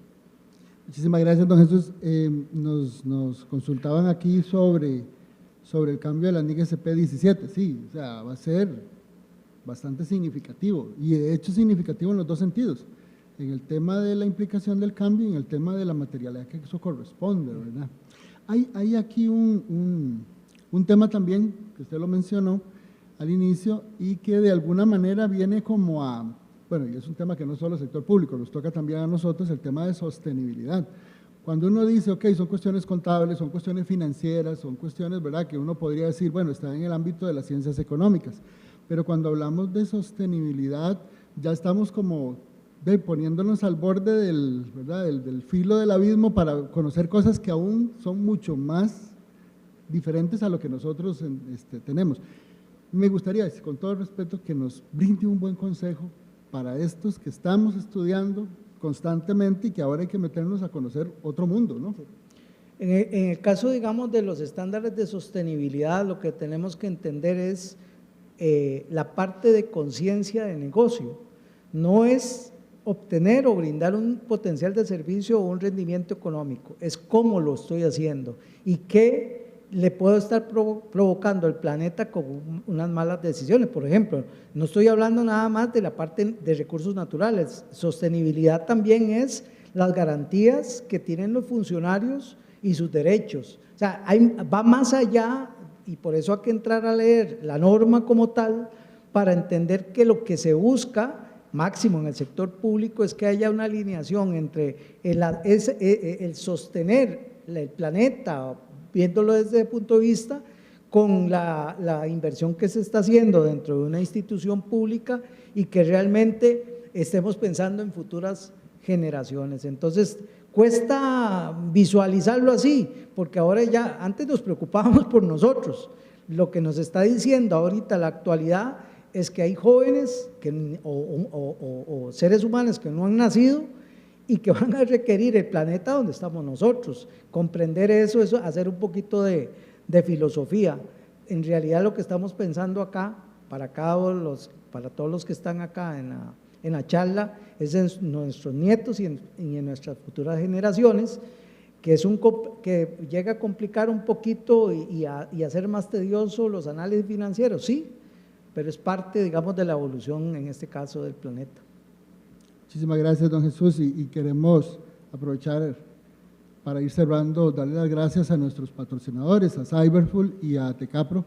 Muchísimas gracias, don Jesús. Nos consultaban aquí sobre el cambio de la NIC-SP 17. Sí, o sea, va a ser bastante significativo, y de hecho significativo en los dos sentidos, en el tema de la implicación del cambio y en el tema de la materialidad que eso corresponde, ¿verdad? Hay aquí un tema también, que usted lo mencionó al inicio, y que de alguna manera viene como bueno, y es un tema que no solo el sector público, nos toca también a nosotros, el tema de sostenibilidad. Cuando uno dice, ok, son cuestiones contables, son cuestiones financieras, son cuestiones, ¿verdad?, que uno podría decir, bueno, está en el ámbito de las ciencias económicas, pero cuando hablamos de sostenibilidad, ya estamos como poniéndonos al borde del filo del abismo para conocer cosas que aún son mucho más diferentes a lo que nosotros tenemos. Me gustaría, con todo respeto, que nos brinde un buen consejo para estos que estamos estudiando constantemente y que ahora hay que meternos a conocer otro mundo, ¿no? En el caso, digamos, de los estándares de sostenibilidad, lo que tenemos que entender es la parte de conciencia de negocio. No es obtener o brindar un potencial de servicio o un rendimiento económico, es cómo lo estoy haciendo y qué le puedo estar provocando al planeta con unas malas decisiones. Por ejemplo, no estoy hablando nada más de la parte de recursos naturales, sostenibilidad también es las garantías que tienen los funcionarios y sus derechos. O sea, va más allá, y por eso hay que entrar a leer la norma como tal para entender que lo que se busca máximo en el sector público es que haya una alineación entre el sostener el planeta, viéndolo desde el punto de vista, con la inversión que se está haciendo dentro de una institución pública y que realmente estemos pensando en futuras generaciones. Entonces, cuesta visualizarlo así, porque ahora ya, antes nos preocupábamos por nosotros. Lo que nos está diciendo ahorita la actualidad es que hay jóvenes o seres humanos que no han nacido y que van a requerir el planeta donde estamos nosotros. Comprender eso, hacer un poquito de filosofía. En realidad lo que estamos pensando acá, para todos los que están acá en la charla, es en nuestros nietos y en nuestras futuras generaciones, que llega a complicar un poquito y a hacer más tedioso los análisis financieros, sí, pero es parte, digamos, de la evolución, en este caso, del planeta. Muchísimas gracias, don Jesús, y queremos aprovechar para ir cerrando, darle las gracias a nuestros patrocinadores, a Cyberful y a Tecapro,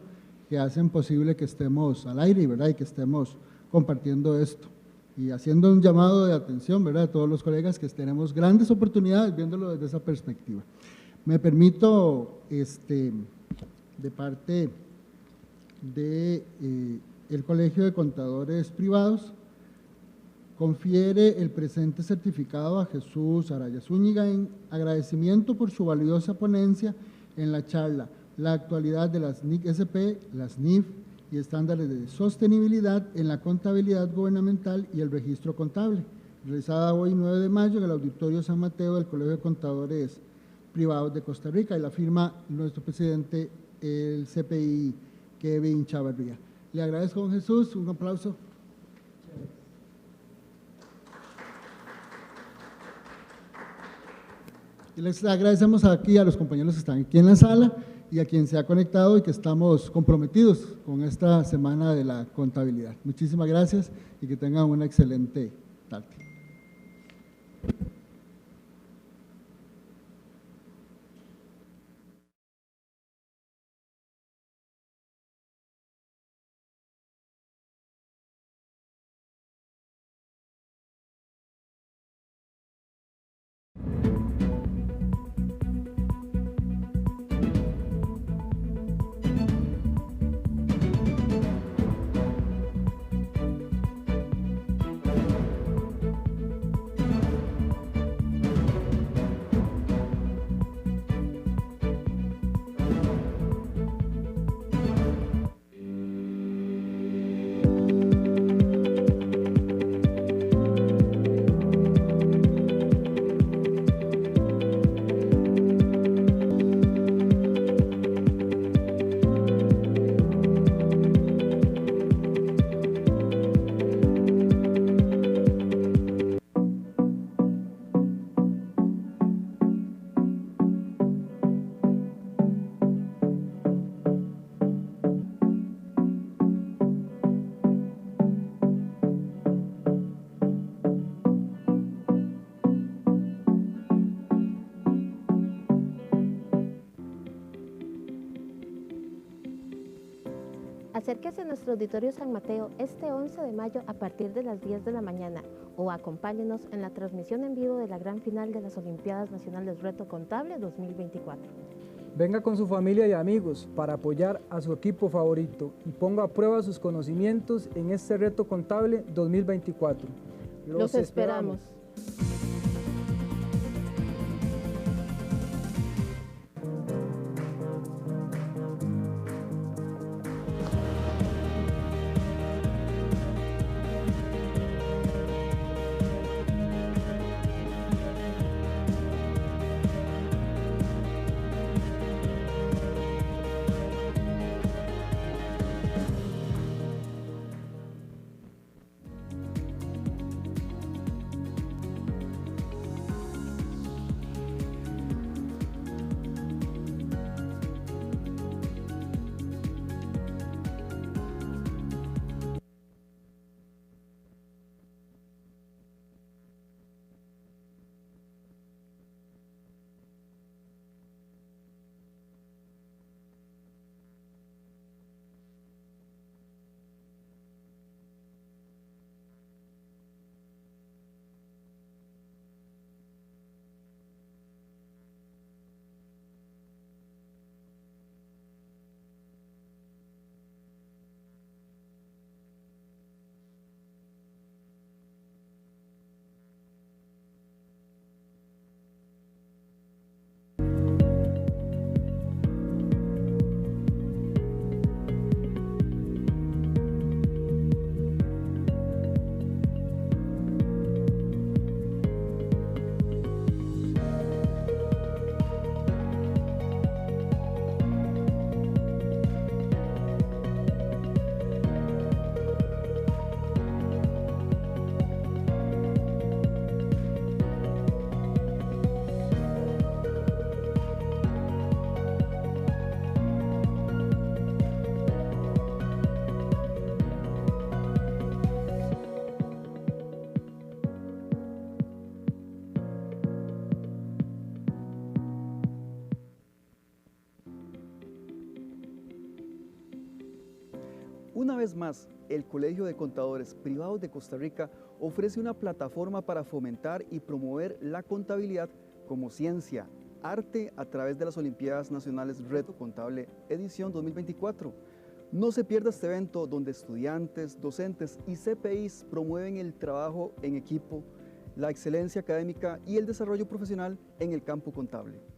que hacen posible que estemos al aire, ¿verdad?, y que estemos compartiendo esto. Y haciendo un llamado de atención, ¿verdad?, a todos los colegas que tenemos grandes oportunidades viéndolo desde esa perspectiva. Me permito, de parte del Colegio de Contadores Privados, confiere el presente certificado a Jesús Araya Zúñiga en agradecimiento por su valiosa ponencia en la charla La actualidad de las NIC-SP, las NIF y estándares de sostenibilidad en la contabilidad gubernamental y el registro contable, realizada hoy 9 de mayo en el Auditorio San Mateo del Colegio de Contadores Privados de Costa Rica, y la firma nuestro presidente, el CPI, Kevin Chavarría. Le agradezco, don Jesús, un aplauso. Y les agradecemos aquí a los compañeros que están aquí en la sala y a quien se ha conectado y que estamos comprometidos con esta semana de la contabilidad. Muchísimas gracias y que tengan una excelente tarde. Acérquese a nuestro auditorio San Mateo este 11 de mayo a partir de las 10 de la mañana o acompáñenos en la transmisión en vivo de la gran final de las Olimpiadas Nacionales Reto Contable 2024. Venga con su familia y amigos para apoyar a su equipo favorito y ponga a prueba sus conocimientos en este Reto Contable 2024. Los esperamos. Una vez más, el Colegio de Contadores Privados de Costa Rica ofrece una plataforma para fomentar y promover la contabilidad como ciencia, arte a través de las Olimpiadas Nacionales Reto Contable Edición 2024. No se pierda este evento donde estudiantes, docentes y CPIs promueven el trabajo en equipo, la excelencia académica y el desarrollo profesional en el campo contable.